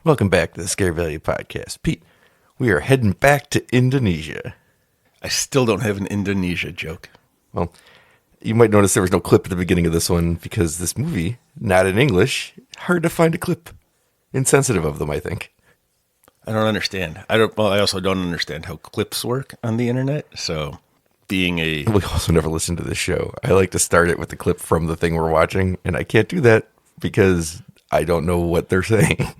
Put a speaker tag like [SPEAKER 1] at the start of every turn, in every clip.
[SPEAKER 1] Welcome back to the Scare Value Podcast. Pete, we are heading back to Indonesia.
[SPEAKER 2] I still don't have an Indonesia joke.
[SPEAKER 1] Well, you might notice there was no clip at the beginning of this one because this movie, not in English, hard to find a clip. Insensitive of them, I think.
[SPEAKER 2] I don't understand. I also don't understand how clips work on the internet. So being a...
[SPEAKER 1] We also never listen to this show. I like to start it with the clip from the thing we're watching, and I can't do that because I don't know what they're saying.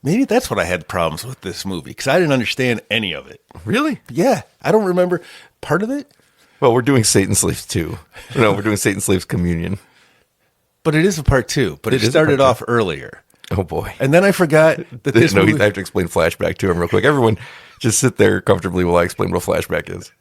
[SPEAKER 2] Maybe that's what I had problems with this movie, because I didn't understand any of it.
[SPEAKER 1] Really?
[SPEAKER 2] Yeah. I don't remember part of it.
[SPEAKER 1] Well, we're doing Satan Slaves 2. No, we're doing Satan Slaves Communion.
[SPEAKER 2] But it is a part 2. But it started off earlier.
[SPEAKER 1] Oh, boy.
[SPEAKER 2] And then I forgot that this movie...
[SPEAKER 1] I have to explain flashback to him real quick. Everyone, just sit there comfortably while I explain what a flashback is.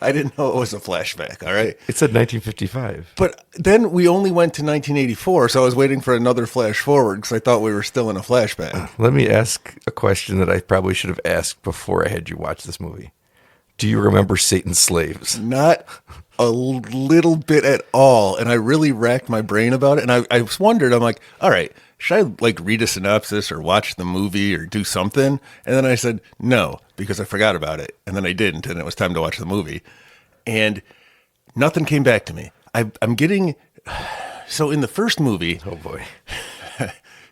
[SPEAKER 2] I didn't know it was a flashback, all right?
[SPEAKER 1] It said 1955.
[SPEAKER 2] But then we only went to 1984, so I was waiting for another flash forward because I thought we were still in a flashback.
[SPEAKER 1] Let me ask a question that I probably should have asked before I had you watch this movie. Do you remember Satan's Slaves?
[SPEAKER 2] Not a little bit at all. And I really racked my brain about it. And I wondered, I'm like, all right, should I read a synopsis or watch the movie or do something? And then I said, no, because I forgot about it. And then I didn't. And it was time to watch the movie. And nothing came back to me. I'm getting... So in the first movie...
[SPEAKER 1] Oh, boy.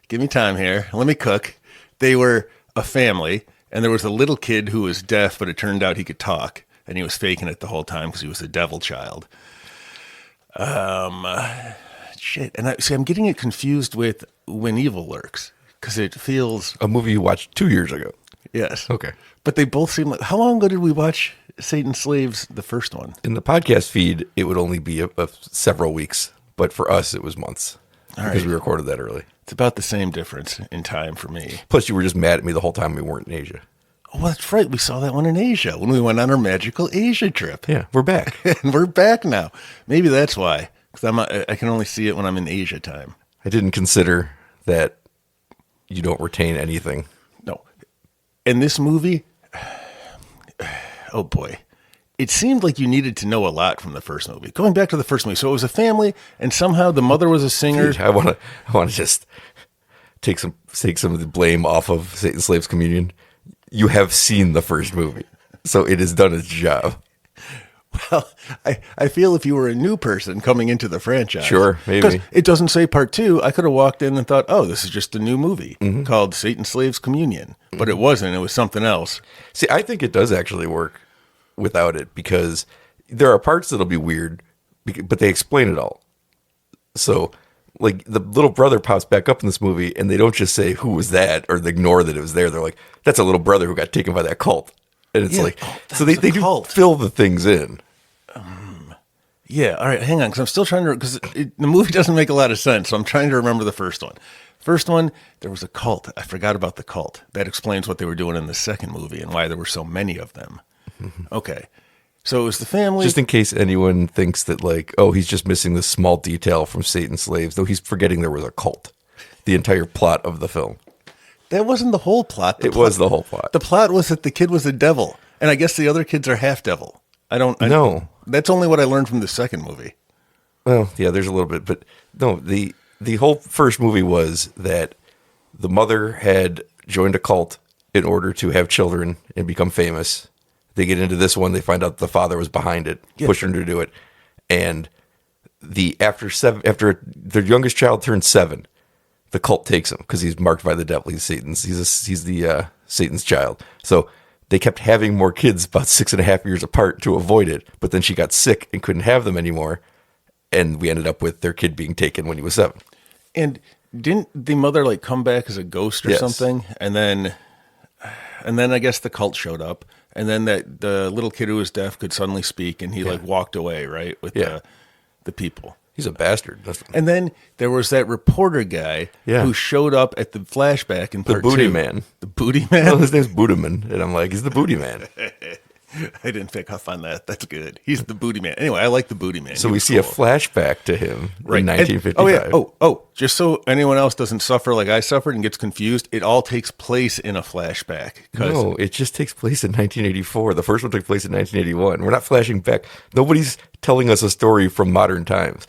[SPEAKER 2] Give me time here. Let me cook. They were a family, and there was a little kid who was deaf, but it turned out he could talk. And he was faking it the whole time because he was a devil child. Shit. And I'm getting it confused with When Evil Lurks, because it feels...
[SPEAKER 1] A movie you watched 2 years ago.
[SPEAKER 2] Yes.
[SPEAKER 1] Okay.
[SPEAKER 2] But they both seem like... How long ago did we watch Satan's Slaves, the first one?
[SPEAKER 1] In the podcast feed, it would only be several weeks. But for us, it was months. Because we recorded that early.
[SPEAKER 2] It's about the same difference in time for me.
[SPEAKER 1] Plus, you were just mad at me the whole time we weren't in Asia.
[SPEAKER 2] Oh, that's right. We saw that one in Asia when we went on our magical Asia trip.
[SPEAKER 1] Yeah, we're back.
[SPEAKER 2] And we're back now. Maybe that's why. Because I can only see it when I'm in Asia time.
[SPEAKER 1] I didn't consider that you don't retain anything.
[SPEAKER 2] No. In this movie, oh boy, it seemed like you needed to know a lot from the first movie. Going back to the first movie, so it was a family, and somehow the mother was a singer.
[SPEAKER 1] I want to just take some of the blame off of Satan's Slaves Communion. You have seen the first movie, so it has done its job.
[SPEAKER 2] Well, I feel if you were a new person coming into the franchise.
[SPEAKER 1] Sure, maybe.
[SPEAKER 2] It doesn't say part 2. I could have walked in and thought, oh, this is just a new movie called Satan's Slaves Communion. But it wasn't. It was something else.
[SPEAKER 1] See, I think it does actually work without it because there are parts that'll be weird, but they explain it all. So, the little brother pops back up in this movie, and they don't just say, who was that, or they ignore that it was there. They're like, that's a little brother who got taken by that cult. And it's so they do fill the things in.
[SPEAKER 2] Yeah, all right, hang on, because I'm still trying to, because the movie doesn't make a lot of sense, so I'm trying to remember the first one. First one, there was a cult. I forgot about the cult. That explains what they were doing in the second movie and why there were so many of them. Okay, so it was the family.
[SPEAKER 1] Just in case anyone thinks that, he's just missing this small detail from Satan's Slaves, though he's forgetting there was a cult. The entire plot of the film.
[SPEAKER 2] That wasn't the whole plot.
[SPEAKER 1] It was the whole plot.
[SPEAKER 2] The plot was that the kid was a devil, and I guess the other kids are half devil. I don't know. That's only what I learned from the second movie.
[SPEAKER 1] Well, yeah, there's a little bit, but no, the whole first movie was that the mother had joined a cult in order to have children and become famous. They get into this one, they find out the father was behind it, pushed her to do it, and after their youngest child turned 7. The cult takes him because he's marked by the devil. He's Satan's. He's the Satan's child. So they kept having more kids about 6.5 years apart to avoid it. But then she got sick and couldn't have them anymore, and we ended up with their kid being taken when he was 7.
[SPEAKER 2] And didn't the mother come back as a ghost or something? And then I guess the cult showed up, and then the little kid who was deaf could suddenly speak, and he walked away with the people.
[SPEAKER 1] He's a bastard.
[SPEAKER 2] And then there was that reporter guy who showed up at the flashback in part 2.
[SPEAKER 1] The booty man.
[SPEAKER 2] The booty man?
[SPEAKER 1] Well, his name's Bootyman. And I'm like, he's the booty man.
[SPEAKER 2] I didn't pick up on that. That's good. He's the booty man. Anyway, I like the booty man.
[SPEAKER 1] So we see a flashback to him in 1955.
[SPEAKER 2] Just so anyone else doesn't suffer like I suffered and gets confused, it all takes place in a flashback.
[SPEAKER 1] No, it just takes place in 1984. The first one took place in 1981. We're not flashing back. Nobody's telling us a story from modern times.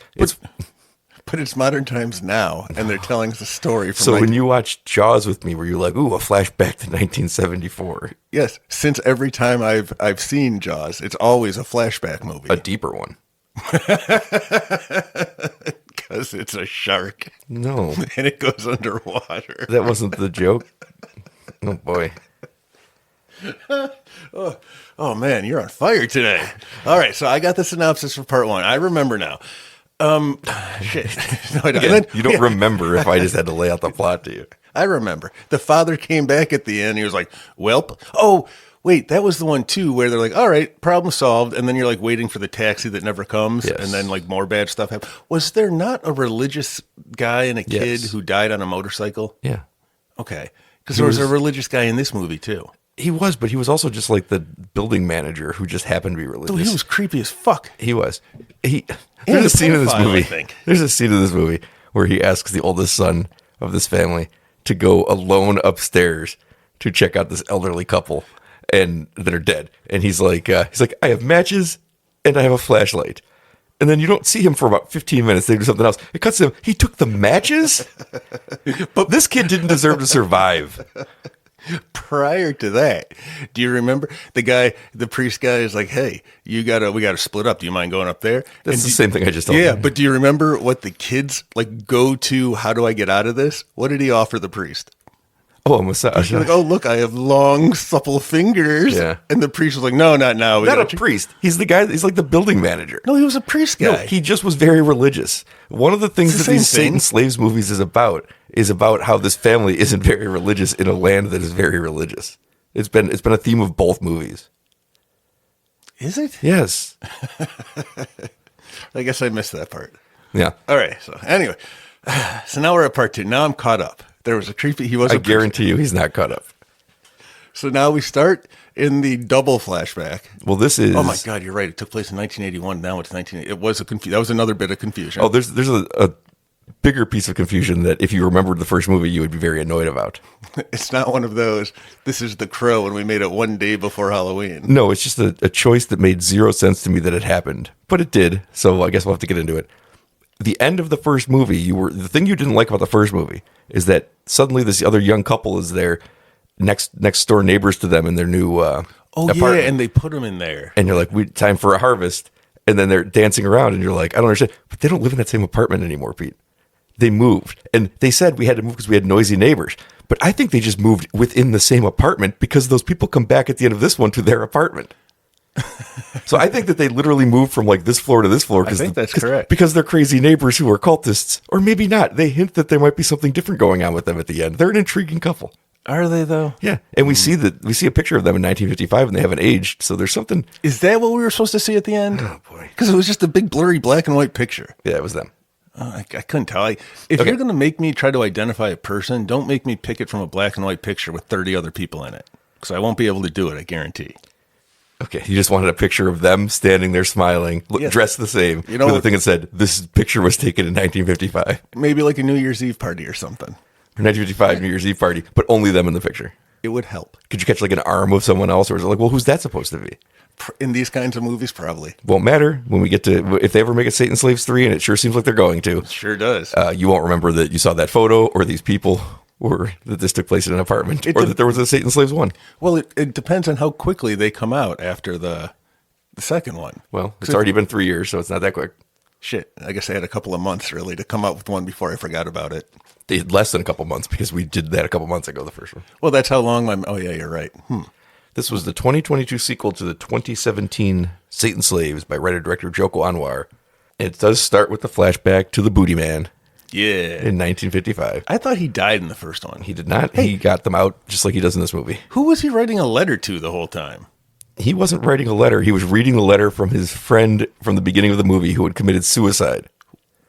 [SPEAKER 2] But it's modern times now, and they're telling us a story from
[SPEAKER 1] So when you watch Jaws with me, were you like, ooh, a flashback to 1974?
[SPEAKER 2] Yes, since every time I've seen Jaws, it's always a flashback movie.
[SPEAKER 1] A deeper one.
[SPEAKER 2] Because it's a shark.
[SPEAKER 1] No.
[SPEAKER 2] And it goes underwater.
[SPEAKER 1] That wasn't the joke. Oh, boy.
[SPEAKER 2] Oh, man, you're on fire today. All right, so I got the synopsis for part one. I remember now. Shit. No, I don't.
[SPEAKER 1] Again, you don't remember if I just had to lay out the plot to you.
[SPEAKER 2] I remember. The father came back at the end. He was like, "Welp." Oh, wait, that was the one too where they're like, "All right, problem solved," and then you're like waiting for the taxi that never comes,
[SPEAKER 1] Yes.
[SPEAKER 2] and then like more bad stuff happens. Was there not a religious guy and a kid
[SPEAKER 1] Yes.
[SPEAKER 2] who died on a motorcycle?
[SPEAKER 1] Yeah.
[SPEAKER 2] Okay, because there was a religious guy in this movie too.
[SPEAKER 1] He was, but he was also just like the building manager who just happened to be religious.
[SPEAKER 2] Dude, he was creepy as fuck.
[SPEAKER 1] He was. There's
[SPEAKER 2] a
[SPEAKER 1] a scene in this
[SPEAKER 2] pedophile,
[SPEAKER 1] movie.
[SPEAKER 2] I think.
[SPEAKER 1] There's a scene in this movie where he asks the oldest son of this family to go alone upstairs to check out this elderly couple and that are dead. And he's like, I have matches and I have a flashlight. And then you don't see him for about 15 minutes. They do something else. It cuts to him. He took the matches, but this kid didn't deserve to survive.
[SPEAKER 2] Prior to that, do you remember the priest guy is like, "Hey, we gotta split up. Do you mind going up there?"
[SPEAKER 1] That's the same thing I just told
[SPEAKER 2] Yeah,
[SPEAKER 1] you.
[SPEAKER 2] but do you remember what the kids like go to? How do I get out of this? What did he offer the priest?
[SPEAKER 1] Oh, a massage.
[SPEAKER 2] He's like, "Oh, look, I have long, supple fingers."
[SPEAKER 1] Yeah.
[SPEAKER 2] And the priest was like, "No, not now. We
[SPEAKER 1] Not a
[SPEAKER 2] gotta
[SPEAKER 1] priest. He's the guy. He's like the building manager.
[SPEAKER 2] No, he was a priest guy.
[SPEAKER 1] No, he just was very religious. One of the things
[SPEAKER 2] It's
[SPEAKER 1] that
[SPEAKER 2] the
[SPEAKER 1] these
[SPEAKER 2] same thing.
[SPEAKER 1] Satan slaves movies is about how this family isn't very religious in a land that is very religious. It's been a theme of both movies.
[SPEAKER 2] Is it?
[SPEAKER 1] Yes.
[SPEAKER 2] I guess I missed that part.
[SPEAKER 1] Yeah.
[SPEAKER 2] All right. So anyway, so now we're at part two. Now I'm caught up. There was a creepy. He was.
[SPEAKER 1] I
[SPEAKER 2] a priest.
[SPEAKER 1] guarantee you he's not caught up.
[SPEAKER 2] So now we start in the double flashback.
[SPEAKER 1] Well, this is.
[SPEAKER 2] Oh my God, you're right. It took place in 1981. Now it's 1980. It was that was another bit of confusion.
[SPEAKER 1] Oh, there's a bigger piece of confusion that if you remembered the first movie, you would be very annoyed about.
[SPEAKER 2] It's not one of those. This is The Crow, and we made it one day before Halloween.
[SPEAKER 1] No, it's just a choice that made zero sense to me that it happened, but it did. So I guess we'll have to get into it. The end of the first movie, the thing you didn't like about the first movie is that suddenly this other young couple is there, next door neighbors to them in their new apartment.
[SPEAKER 2] Yeah, and they put them in there.
[SPEAKER 1] And you're like, time for a harvest. And then they're dancing around, and you're like, I don't understand. But they don't live in that same apartment anymore, Pete. They moved. And they said we had to move because we had noisy neighbors. But I think they just moved within the same apartment because those people come back at the end of this one to their apartment. So I think that they literally moved from like this floor to this floor.
[SPEAKER 2] I think that's correct.
[SPEAKER 1] Because they're crazy neighbors who are cultists. Or maybe not. They hint that there might be something different going on with them at the end. They're an intriguing couple.
[SPEAKER 2] Are they, though?
[SPEAKER 1] Yeah. And we see a picture of them in 1955 and they haven't aged. So there's something.
[SPEAKER 2] Is that what we were supposed to see at the end?
[SPEAKER 1] Oh, boy.
[SPEAKER 2] Because it was just a big blurry black and white picture.
[SPEAKER 1] Yeah, it was them.
[SPEAKER 2] I couldn't tell. If
[SPEAKER 1] Okay.
[SPEAKER 2] you're going to make me try to identify a person, don't make me pick it from a black and white picture with 30 other people in it. Because I won't be able to do it, I guarantee.
[SPEAKER 1] Okay, you just wanted a picture of them standing there smiling,
[SPEAKER 2] Yes.
[SPEAKER 1] dressed the same,
[SPEAKER 2] You know
[SPEAKER 1] with a
[SPEAKER 2] what-
[SPEAKER 1] thing that said, this picture was taken in 1955.
[SPEAKER 2] Maybe like a New Year's Eve party or something.
[SPEAKER 1] 1955 New Year's Eve party, but only them in the picture.
[SPEAKER 2] It would help.
[SPEAKER 1] Could you catch like an arm of someone else? Or is it like, well, who's that supposed to be?
[SPEAKER 2] In these kinds of movies, probably.
[SPEAKER 1] Won't matter when we get to, if they ever make it Satan Slaves 3, and it sure seems like they're going to,
[SPEAKER 2] Sure does.
[SPEAKER 1] you won't remember that you saw that photo or these people or that this took place in an apartment or that there was a Satan Slaves 1.
[SPEAKER 2] Well, it depends on how quickly they come out after the second one.
[SPEAKER 1] Well, it's already been 3 years, so it's not that quick.
[SPEAKER 2] Shit, I guess I had a couple of months really to come out with one before I forgot about it.
[SPEAKER 1] They had less than a couple months because we did that a couple months ago, the first one.
[SPEAKER 2] Well, that's how long oh yeah, you're right.
[SPEAKER 1] This was the 2022 sequel to the 2017 Satan Slaves by writer-director Joko Anwar. It does start with the flashback to the Booty Man
[SPEAKER 2] Yeah.
[SPEAKER 1] in 1955.
[SPEAKER 2] I thought he died in the first one.
[SPEAKER 1] He did not. He got them out just like he does in this movie.
[SPEAKER 2] Who was he writing a letter to the whole time?
[SPEAKER 1] He wasn't writing a letter. He was reading the letter from his friend from the beginning of the movie who had committed suicide.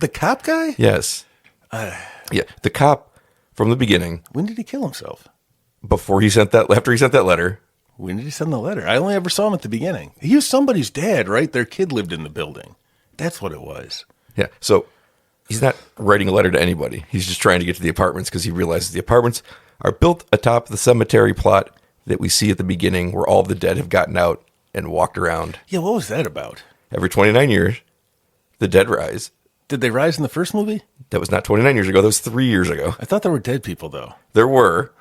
[SPEAKER 2] The cop guy?
[SPEAKER 1] Yes. Yeah, the cop from the beginning,
[SPEAKER 2] When did he kill himself?
[SPEAKER 1] after he sent that letter.
[SPEAKER 2] When did he send the letter? I only ever saw him at the beginning. He was somebody's dad, right? Their kid lived in the building. That's what it was.
[SPEAKER 1] Yeah, so he's not writing a letter to anybody. He's just trying to get to the apartments because he realizes the apartments are built atop the cemetery plot that we see at the beginning where all the dead have gotten out and walked around.
[SPEAKER 2] Yeah, what was that about?
[SPEAKER 1] Every 29 years, the dead rise
[SPEAKER 2] Did they rise in the first movie?
[SPEAKER 1] That was not 29 years ago. That was 3 years ago.
[SPEAKER 2] I thought there were dead people, though.
[SPEAKER 1] There were.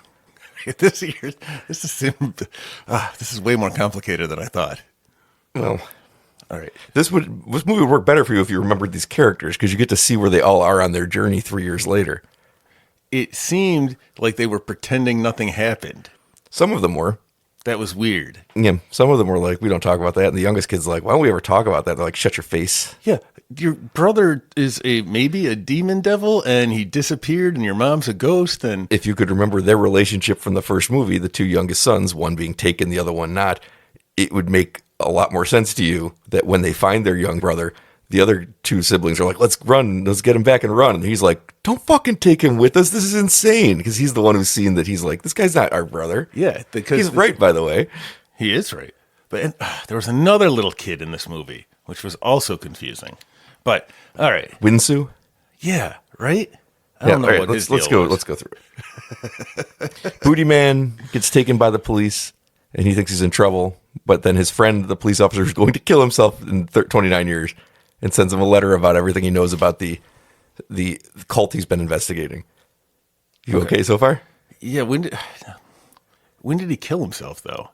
[SPEAKER 2] This is way more complicated than I thought.
[SPEAKER 1] Well,
[SPEAKER 2] all right.
[SPEAKER 1] This movie would work better for you if you remembered these characters, because you get to see where they all are on their journey 3 years later.
[SPEAKER 2] It seemed like they were pretending nothing happened.
[SPEAKER 1] Some of them were.
[SPEAKER 2] That was weird.
[SPEAKER 1] Yeah, some of them were like, we don't talk about that. And the youngest kid's like, why don't we ever talk about that? They're like, shut your face.
[SPEAKER 2] Yeah. Your brother is maybe a demon devil, and he disappeared, and your mom's a ghost. And
[SPEAKER 1] if you could remember their relationship from the first movie, the two youngest sons, one being taken, the other one not, it would make a lot more sense to you that when they find their young brother, the other two siblings are like, let's run, let's get him back and run. And he's like, don't fucking take him with us. This is insane. Because he's the one who's seen that he's like, this guy's not our brother.
[SPEAKER 2] Yeah. Because
[SPEAKER 1] he's right, by the way.
[SPEAKER 2] He is right. But there was another little kid in this movie, which was also confusing. But, all right.
[SPEAKER 1] Winsu?
[SPEAKER 2] Yeah, right? I don't know
[SPEAKER 1] right,
[SPEAKER 2] what
[SPEAKER 1] let's
[SPEAKER 2] his deal
[SPEAKER 1] go.
[SPEAKER 2] was.
[SPEAKER 1] Let's go through it. Booty Man gets taken by the police, and he thinks he's in trouble. But then his friend, the police officer, is going to kill himself in 29 years, and sends him a letter about everything he knows about the cult he's been investigating. You okay so far?
[SPEAKER 2] Yeah. When did he kill himself though?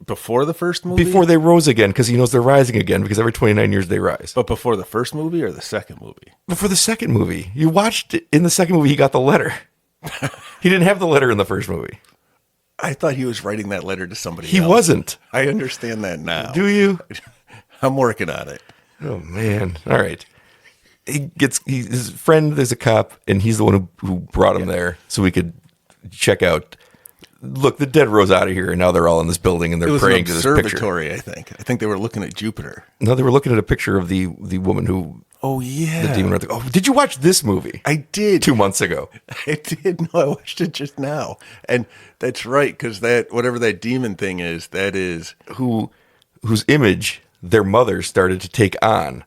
[SPEAKER 2] Before the first movie?
[SPEAKER 1] Before they rose again, because he knows they're rising again, because every 29 years they rise.
[SPEAKER 2] But before the first movie or the second movie?
[SPEAKER 1] Before the second movie. You watched it. In the second movie, he got the letter. He didn't have the letter in the first movie.
[SPEAKER 2] I thought he was writing that letter to somebody else.
[SPEAKER 1] He wasn't.
[SPEAKER 2] I understand that now.
[SPEAKER 1] Do you?
[SPEAKER 2] I'm working on it.
[SPEAKER 1] Oh, man. All right. His friend is a cop, and he's the one who brought him there so we could check out. Look, the dead rose out of here, and now they're all in this building, and they're praying to this picture.
[SPEAKER 2] Observatory, I think. I think they were looking at Jupiter.
[SPEAKER 1] No, they were looking at a picture of the woman who.
[SPEAKER 2] Oh yeah,
[SPEAKER 1] the demon. Oh, did you watch this movie?
[SPEAKER 2] I did
[SPEAKER 1] 2 months ago.
[SPEAKER 2] I did. No, I watched it just now, and that's right because that whatever that demon thing is, that is
[SPEAKER 1] whose image their mother started to take on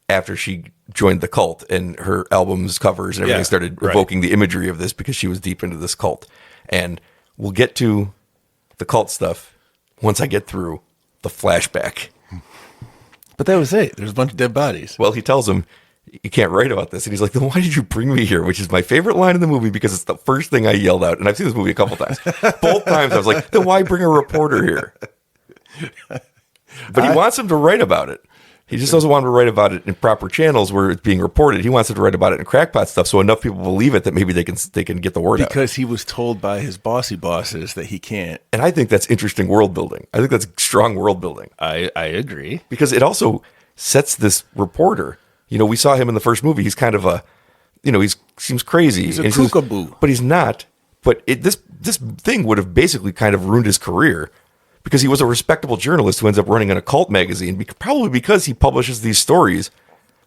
[SPEAKER 1] after she joined the cult, and her albums, covers, and everything started evoking the imagery of this because she was deep into this cult. And we'll get to the cult stuff once I get through the flashback.
[SPEAKER 2] But that was it. There's a bunch of dead bodies.
[SPEAKER 1] Well, he tells him, you can't write about this. And he's like, then why did you bring me here? Which is my favorite line in the movie because it's the first thing I yelled out. And I've seen this movie a couple times. Both times I was like, then why bring a reporter here? But he wants him to write about it. He just doesn't want him to write about it in proper channels where it's being reported. He wants him to write about it in crackpot stuff so enough people believe it that maybe they can get the word out.
[SPEAKER 2] Because he was told by his bossy bosses that he can't.
[SPEAKER 1] And I think that's interesting world building. I think that's strong world building.
[SPEAKER 2] I agree. Because
[SPEAKER 1] it also sets this reporter. You know, we saw him in the first movie. He's kind of a, he seems crazy.
[SPEAKER 2] He's a kookaboo.
[SPEAKER 1] But he's not. But this thing would have basically kind of ruined his career because he was a respectable journalist who ends up running an occult magazine, probably because he publishes these stories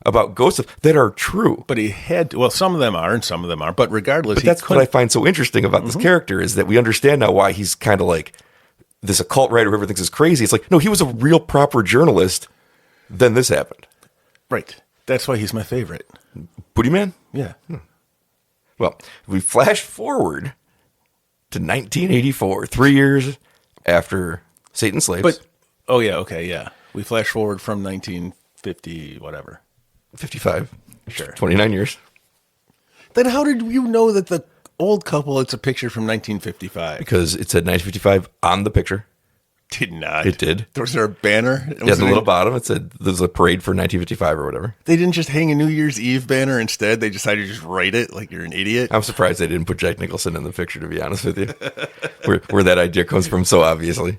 [SPEAKER 1] about ghosts that are true.
[SPEAKER 2] But he had to, well, some of them are and some of them aren't. But regardless,
[SPEAKER 1] but that's what I find so interesting about this character is that we understand now why he's kind of like this occult writer who everyone thinks is crazy. It's like, no, he was a real proper journalist. Then this happened.
[SPEAKER 2] Right. That's why he's my favorite.
[SPEAKER 1] Booty Man?
[SPEAKER 2] Yeah.
[SPEAKER 1] Well, we flash forward to 1984, 3 years after Satan's Slaves.
[SPEAKER 2] But, oh yeah, okay, yeah. We flash forward from 1950, whatever.
[SPEAKER 1] 55.
[SPEAKER 2] Sure.
[SPEAKER 1] 29 years.
[SPEAKER 2] Then how did you know that the old couple, it's a picture from 1955?
[SPEAKER 1] Because it said 1955 on the picture.
[SPEAKER 2] Did not.
[SPEAKER 1] It did.
[SPEAKER 2] Was there a banner?
[SPEAKER 1] Yeah, the little bottom, it said there's a parade for 1955 or whatever.
[SPEAKER 2] They didn't just hang a New Year's Eve banner instead. They decided to just write it like you're an idiot.
[SPEAKER 1] I'm surprised they didn't put Jack Nicholson in the picture, to be honest with you. where that idea comes from so obviously.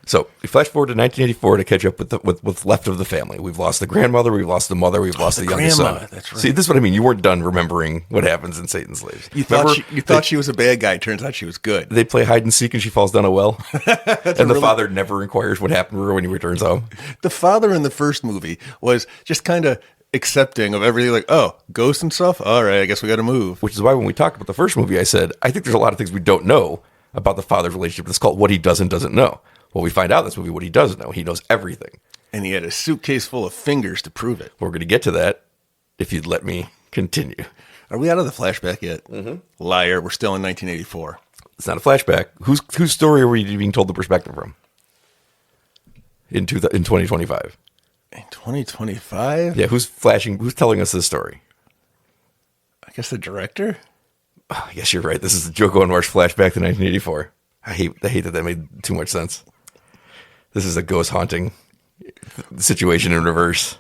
[SPEAKER 1] So we flash forward to 1984 to catch up with what's left of the family. We've lost the grandmother, we've lost the mother, we've lost the youngest son.
[SPEAKER 2] That's right.
[SPEAKER 1] See, this is what I mean. You weren't done remembering what happens in Satan's Slaves.
[SPEAKER 2] You thought she was a bad guy. Turns out she was good.
[SPEAKER 1] They play hide and seek and she falls down a well. And the father never inquires what happened to her when he returns home.
[SPEAKER 2] The father in the first movie was just kind of accepting of everything, like, oh, ghosts and stuff? All right, I guess we got to move.
[SPEAKER 1] Which is why when we talked about the first movie, I said, I think there's a lot of things we don't know about the father's relationship with this cult, what he does and doesn't know. Well, we find out in this movie what he does know. He knows everything.
[SPEAKER 2] And he had a suitcase full of fingers to prove it.
[SPEAKER 1] We're going to get to that if you'd let me continue.
[SPEAKER 2] Are we out of the flashback yet?
[SPEAKER 1] Mm-hmm.
[SPEAKER 2] Liar. We're still in 1984.
[SPEAKER 1] It's not a flashback. Whose story are we being told the perspective from? In 2025.
[SPEAKER 2] In 2025?
[SPEAKER 1] Yeah, who's flashing? Who's telling us this story?
[SPEAKER 2] I guess the director?
[SPEAKER 1] Oh, I guess you're right. This is Joko Anwar's flashback to 1984. I hate that made too much sense. This is a ghost haunting situation in reverse.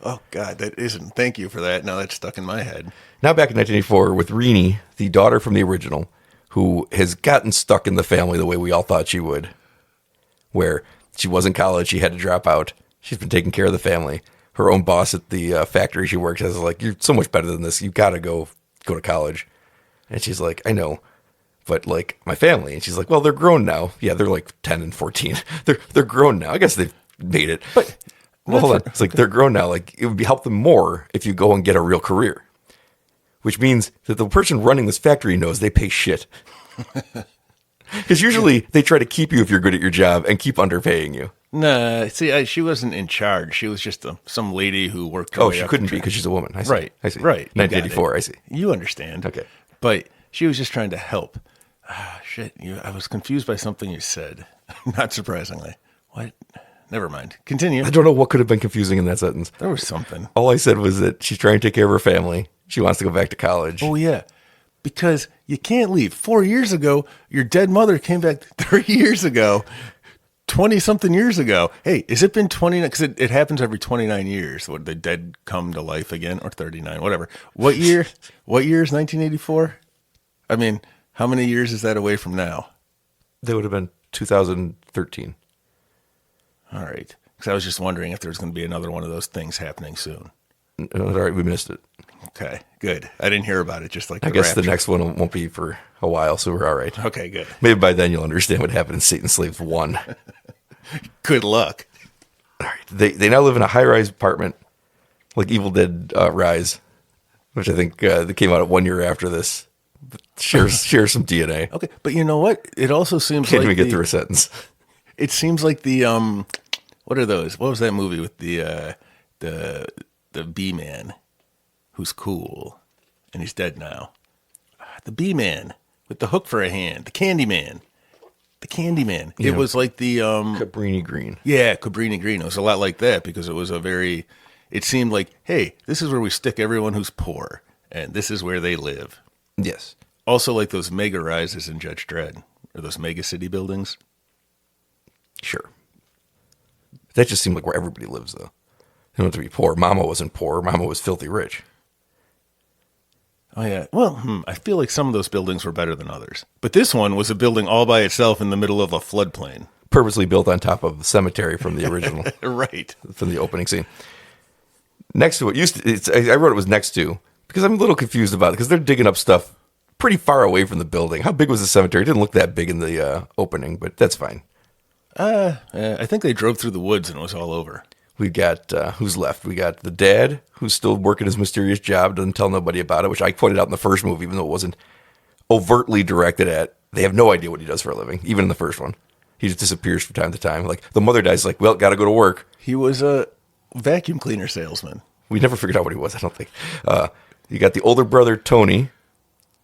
[SPEAKER 2] Oh, God, that isn't. Thank you for that. Now that's stuck in my head.
[SPEAKER 1] Now back in 1984 with Rini, the daughter from the original, who has gotten stuck in the family the way we all thought she would, where she was in college, she had to drop out. She's been taking care of the family. Her own boss at the factory she works has like, you're so much better than this. You've got to go to college. And she's like, I know, but like my family. And she's like, well, they're grown now. Yeah, they're like 10 and 14. They're grown now. I guess they've made it. But well, hold on. It's like they're grown now. Like it would help them more if you go and get a real career, which means that the person running this factory knows they pay shit. Because usually they try to keep you if you're good at your job and keep underpaying you.
[SPEAKER 2] Nah, see, she wasn't in charge. She was just some lady who worked her
[SPEAKER 1] Oh,
[SPEAKER 2] way
[SPEAKER 1] she
[SPEAKER 2] up
[SPEAKER 1] couldn't
[SPEAKER 2] the
[SPEAKER 1] be
[SPEAKER 2] track.
[SPEAKER 1] because she's a woman. I see.
[SPEAKER 2] Right.
[SPEAKER 1] I see.
[SPEAKER 2] Right. You got
[SPEAKER 1] 1984.
[SPEAKER 2] it.
[SPEAKER 1] I see.
[SPEAKER 2] You understand.
[SPEAKER 1] Okay.
[SPEAKER 2] But she was just trying to help. Ah, shit. I was confused by something you said. Not surprisingly. What? Never mind. Continue.
[SPEAKER 1] I don't know what could have been confusing in that sentence.
[SPEAKER 2] There was something.
[SPEAKER 1] All I said was that she's trying to take care of her family. She wants to go back to college.
[SPEAKER 2] Oh, yeah. Because you can't leave. 4 years ago, your dead mother came back 30 years ago, 20-something years ago. Hey, has it been 29? Because it happens every 29 years. Would the dead come to life again? Or 39, whatever. What year? What year is 1984? I mean, how many years is that away from now?
[SPEAKER 1] That would have been 2013.
[SPEAKER 2] All right. Because I was just wondering if there was going to be another one of those things happening soon.
[SPEAKER 1] All right, we missed it.
[SPEAKER 2] Okay, good. I didn't hear about it, just like
[SPEAKER 1] I guess the
[SPEAKER 2] rapture.
[SPEAKER 1] next one won't be for a while, so we're all right.
[SPEAKER 2] Okay, good.
[SPEAKER 1] Maybe by then you'll understand what happened in Satan Slaves 1.
[SPEAKER 2] Good luck.
[SPEAKER 1] All right. They now live in a high-rise apartment, like Evil Dead Rise, which I think they came out 1 year after this. Shares some DNA.
[SPEAKER 2] Okay, but you know what? It also seems
[SPEAKER 1] Can't
[SPEAKER 2] like
[SPEAKER 1] even get through a sentence.
[SPEAKER 2] It seems like the what are those? What was that movie with the bee man who's cool and he's dead now? The bee man with the hook for a hand, the candy man. The Candyman.
[SPEAKER 1] Yeah.
[SPEAKER 2] It was like the
[SPEAKER 1] Cabrini Green.
[SPEAKER 2] Yeah, Cabrini Green. It was a lot like that because it was it seemed like, hey, this is where we stick everyone who's poor and this is where they live.
[SPEAKER 1] Yes.
[SPEAKER 2] Also like those mega rises in Judge Dredd or those mega city buildings.
[SPEAKER 1] Sure. That just seemed like where everybody lives, though. You don't have to be poor. Mama wasn't poor. Mama was filthy rich.
[SPEAKER 2] Oh, yeah. Well, I feel like some of those buildings were better than others. But this one was a building all by itself in the middle of a floodplain.
[SPEAKER 1] Purposely built on top of the cemetery from the original.
[SPEAKER 2] Right.
[SPEAKER 1] From the opening scene. Next to it, I wrote it was next to, because I'm a little confused about it, because they're digging up stuff pretty far away from the building. How big was the cemetery? It didn't look that big in the opening, but that's fine.
[SPEAKER 2] I think they drove through the woods and it was all over.
[SPEAKER 1] We got, who's left? We got the dad, who's still working his mysterious job, doesn't tell nobody about it, which I pointed out in the first movie, even though it wasn't overtly directed at. They have no idea what he does for a living, even in the first one. He just disappears from time to time. Like, the mother dies, like, well, got to go to work.
[SPEAKER 2] He was a vacuum cleaner salesman.
[SPEAKER 1] We never figured out what he was, I don't think. You got the older brother, Tony,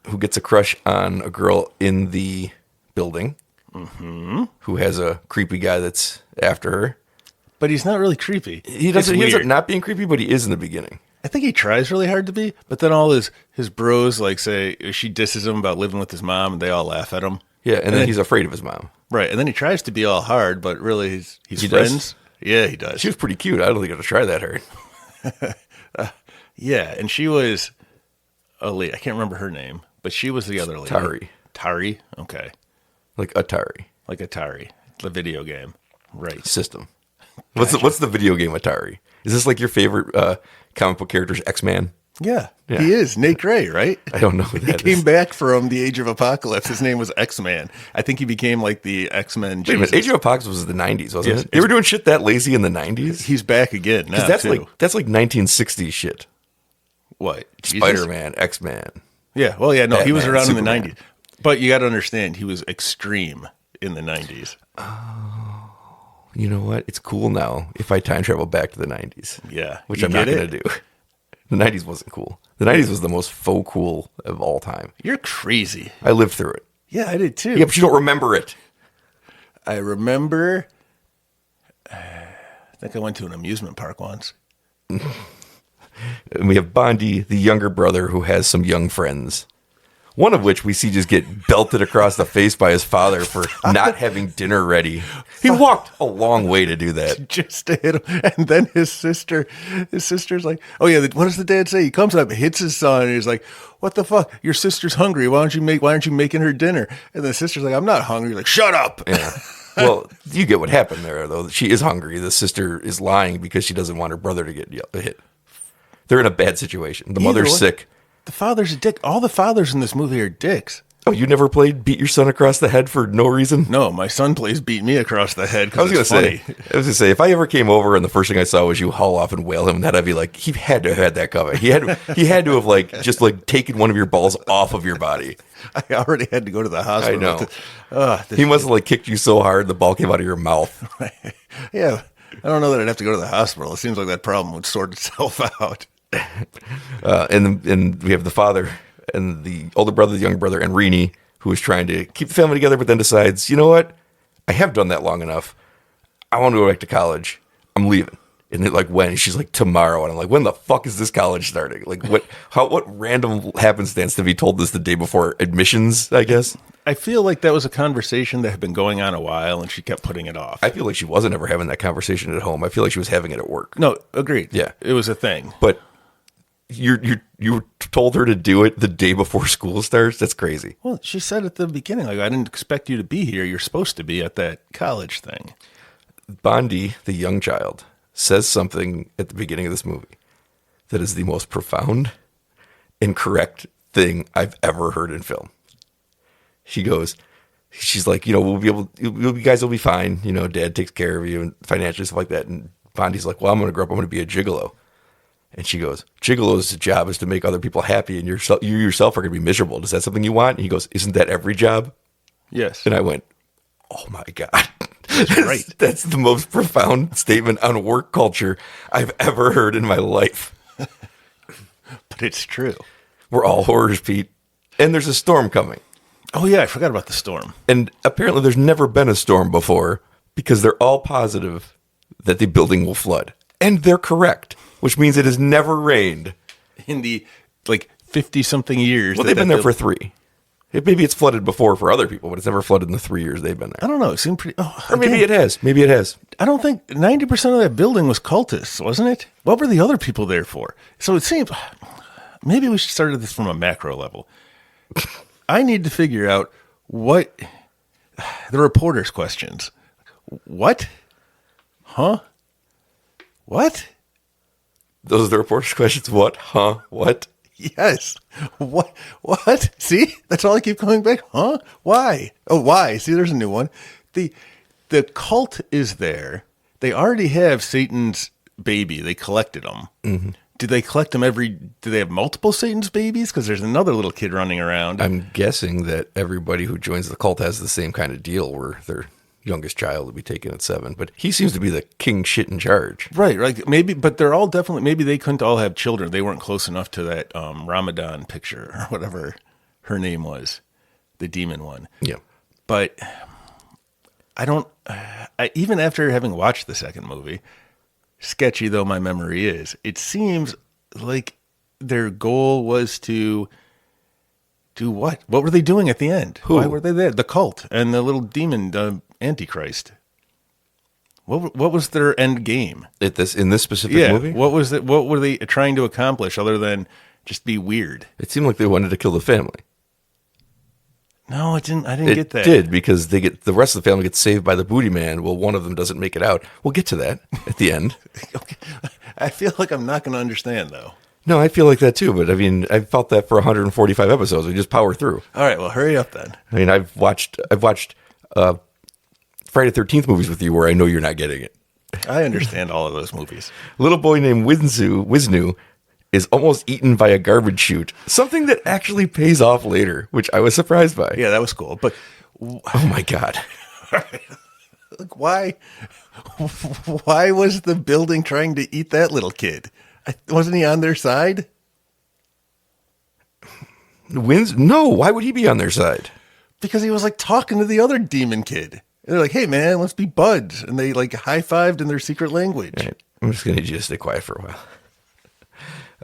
[SPEAKER 1] who gets a crush on a girl in the building, who has a creepy guy that's after her.
[SPEAKER 2] But he's not really creepy.
[SPEAKER 1] He ends up not being creepy, but he is in the beginning.
[SPEAKER 2] I think he tries really hard to be, but then all his bros like say she disses him about living with his mom, and they all laugh at him.
[SPEAKER 1] Yeah, and then he's afraid of his mom.
[SPEAKER 2] Right, and then he tries to be all hard, but really he's
[SPEAKER 1] He
[SPEAKER 2] friends.
[SPEAKER 1] does?
[SPEAKER 2] Yeah, he does.
[SPEAKER 1] She was pretty cute. I don't think I'd try that hard.
[SPEAKER 2] Yeah, and she was a lady. I can't remember her name, but she was the other lady.
[SPEAKER 1] Tari.
[SPEAKER 2] Tari? Okay.
[SPEAKER 1] Like Atari.
[SPEAKER 2] Like Atari, the video game. Right.
[SPEAKER 1] System. What's the video game Atari? Is this like your favorite comic book character's X-Man?
[SPEAKER 2] Yeah,
[SPEAKER 1] Yeah.
[SPEAKER 2] he is. Nate Gray, right?
[SPEAKER 1] I don't know who
[SPEAKER 2] He
[SPEAKER 1] that
[SPEAKER 2] came
[SPEAKER 1] is.
[SPEAKER 2] back from the Age of Apocalypse. His name was X-Man. I think he became like the X-Men
[SPEAKER 1] Wait a minute,
[SPEAKER 2] Jesus.
[SPEAKER 1] Age of Apocalypse was the 90s, wasn't
[SPEAKER 2] Yes,
[SPEAKER 1] it? They were doing shit that lazy in the 90s?
[SPEAKER 2] He's back again now,
[SPEAKER 1] That's
[SPEAKER 2] too.
[SPEAKER 1] that's like 1960s shit.
[SPEAKER 2] What? Jesus?
[SPEAKER 1] Spider-Man, X-Man.
[SPEAKER 2] Yeah, well, yeah, no, he was
[SPEAKER 1] Batman,
[SPEAKER 2] around
[SPEAKER 1] Superman.
[SPEAKER 2] in the 90s. But you got to understand, he was extreme in the 90s.
[SPEAKER 1] You know what? It's cool now if I time travel back to the 90s.
[SPEAKER 2] Yeah.
[SPEAKER 1] Which
[SPEAKER 2] you
[SPEAKER 1] I'm not
[SPEAKER 2] get
[SPEAKER 1] going to do. The 90s wasn't cool. The 90s was the most faux cool of all time.
[SPEAKER 2] You're crazy.
[SPEAKER 1] I lived through it.
[SPEAKER 2] Yeah, I did too.
[SPEAKER 1] Yeah, but you don't remember it.
[SPEAKER 2] I remember think I went to an amusement park once.
[SPEAKER 1] And we have Bondi, the younger brother, who has some young friends. One of which we see just get belted across the face by his father for not having dinner ready. He walked a long way to do that.
[SPEAKER 2] Just to hit him. And then his sister's like, oh yeah, what does the dad say? He comes up, hits his son, and he's like, what the fuck? Your sister's hungry. Why aren't you making her dinner? And the sister's like, I'm not hungry. Like, shut up.
[SPEAKER 1] Yeah. Well, you get what happened there, though. She is hungry. The sister is lying because she doesn't want her brother to get hit. They're in a bad situation. The mother's sick.
[SPEAKER 2] The father's a dick. All the fathers in this movie are dicks.
[SPEAKER 1] Oh, you never played beat your son across the head for no reason?
[SPEAKER 2] No, my son plays beat me across the head.
[SPEAKER 1] I was going to say, if I ever came over and the first thing I saw was you haul off and wail him, that I'd be like, he had to have had that coming. He had to have just taken one of your balls off of your body.
[SPEAKER 2] I already had to go to the hospital.
[SPEAKER 1] I know. He must have kicked you so hard the ball came out of your mouth.
[SPEAKER 2] Yeah, I don't know that I'd have to go to the hospital. It seems like that problem would sort itself out.
[SPEAKER 1] And we have the father and the older brother, the younger brother, and Rini, who is trying to keep the family together, but then decides, you know what? I have done that long enough. I want to go back to college. I'm leaving. And they're like, when? She's like, tomorrow. And I'm like, when the fuck is this college starting? Like, what random happenstance to be told this the day before admissions, I guess?
[SPEAKER 2] I feel like that was a conversation that had been going on a while, and she kept putting it off.
[SPEAKER 1] I feel like she wasn't ever having that conversation at home. I feel like she was having it at work.
[SPEAKER 2] No, agreed.
[SPEAKER 1] Yeah.
[SPEAKER 2] It was a thing.
[SPEAKER 1] But you told her to do it the day before school starts? That's crazy.
[SPEAKER 2] Well, she said at the beginning, I didn't expect you to be here. You're supposed to be at that college thing.
[SPEAKER 1] Bondi, the young child, says something at the beginning of this movie that is the most profound and correct thing I've ever heard in film. She's like, you guys will be fine. Dad takes care of you and financially, stuff like that. And Bondi's like, well, I'm going to grow up. I'm going to be a gigolo. And she goes, gigolo's job is to make other people happy, and you yourself are going to be miserable. Is that something you want? And he goes, isn't that every job?
[SPEAKER 2] Yes.
[SPEAKER 1] And I went, oh my God.
[SPEAKER 2] That's right.
[SPEAKER 1] That's the most profound statement on work culture I've ever heard in my life.
[SPEAKER 2] But it's true.
[SPEAKER 1] We're all horrors, Pete. And there's a storm coming.
[SPEAKER 2] Oh, yeah, I forgot about the storm.
[SPEAKER 1] And apparently there's never been a storm before because they're all positive that the building will flood. And they're correct, which means it has never rained.
[SPEAKER 2] In the, 50-something years.
[SPEAKER 1] Well, they've been there for 3. Maybe it's flooded before for other people, but it's never flooded in the 3 years they've been there.
[SPEAKER 2] I don't know. It seemed pretty...
[SPEAKER 1] Or maybe it has. Maybe it has.
[SPEAKER 2] I don't think... 90% of that building was cultists, wasn't it? What were the other people there for? So it seems... Maybe we should start this from a macro level. I need to figure out what... The reporter's questions. What? Huh? What?
[SPEAKER 1] Those are the reporter's questions. What? Huh? What?
[SPEAKER 2] Yes. What? See? That's all I keep coming back. Huh? Why? Oh, why? See, there's a new one. The cult is there. They already have Satan's baby. They collected them. Mm-hmm. Do they collect them do they have multiple Satan's babies? Because there's another little kid running around.
[SPEAKER 1] I'm guessing that everybody who joins the cult has the same kind of deal where their youngest child will be taken at 7. But he seems to be the king shit in charge.
[SPEAKER 2] Right. Maybe, but they're all definitely, maybe they couldn't all have children. They weren't close enough to that Ramadan picture or whatever her name was, the demon one.
[SPEAKER 1] Yeah.
[SPEAKER 2] But even after having watched the second movie, sketchy though my memory is, it seems like their goal was to do what? What were they doing at the end?
[SPEAKER 1] Who?
[SPEAKER 2] Why were they there? The cult and the little demon, the Antichrist. What was their end game?
[SPEAKER 1] In this specific movie?
[SPEAKER 2] What was it? What were they trying to accomplish other than just be weird?
[SPEAKER 1] It seemed like they wanted to kill the family.
[SPEAKER 2] No, it didn't. I didn't get that.
[SPEAKER 1] It did, because the rest of the family gets saved by the booty man. Well, one of them doesn't make it out. We'll get to that at the end.
[SPEAKER 2] Okay. I feel like I'm not going to understand, though.
[SPEAKER 1] No, I feel like that too. But I mean, I felt that for 145 episodes. We just power through.
[SPEAKER 2] All right, well, hurry up then.
[SPEAKER 1] I mean, I've watched Friday the 13th movies with you where I know you're not getting it.
[SPEAKER 2] I understand all of those movies.
[SPEAKER 1] A little boy named Wisnu is almost eaten by a garbage chute. Something that actually pays off later, which I was surprised by.
[SPEAKER 2] Yeah, that was cool. But
[SPEAKER 1] oh my God.
[SPEAKER 2] Look, why was the building trying to eat that little kid? Wasn't he on their side?
[SPEAKER 1] No, why would he be on their side?
[SPEAKER 2] Because he was talking to the other demon kid. they're like, hey, man, let's be buds. And they like high-fived in their secret language.
[SPEAKER 1] Right. I'm just going to need you to stay quiet for a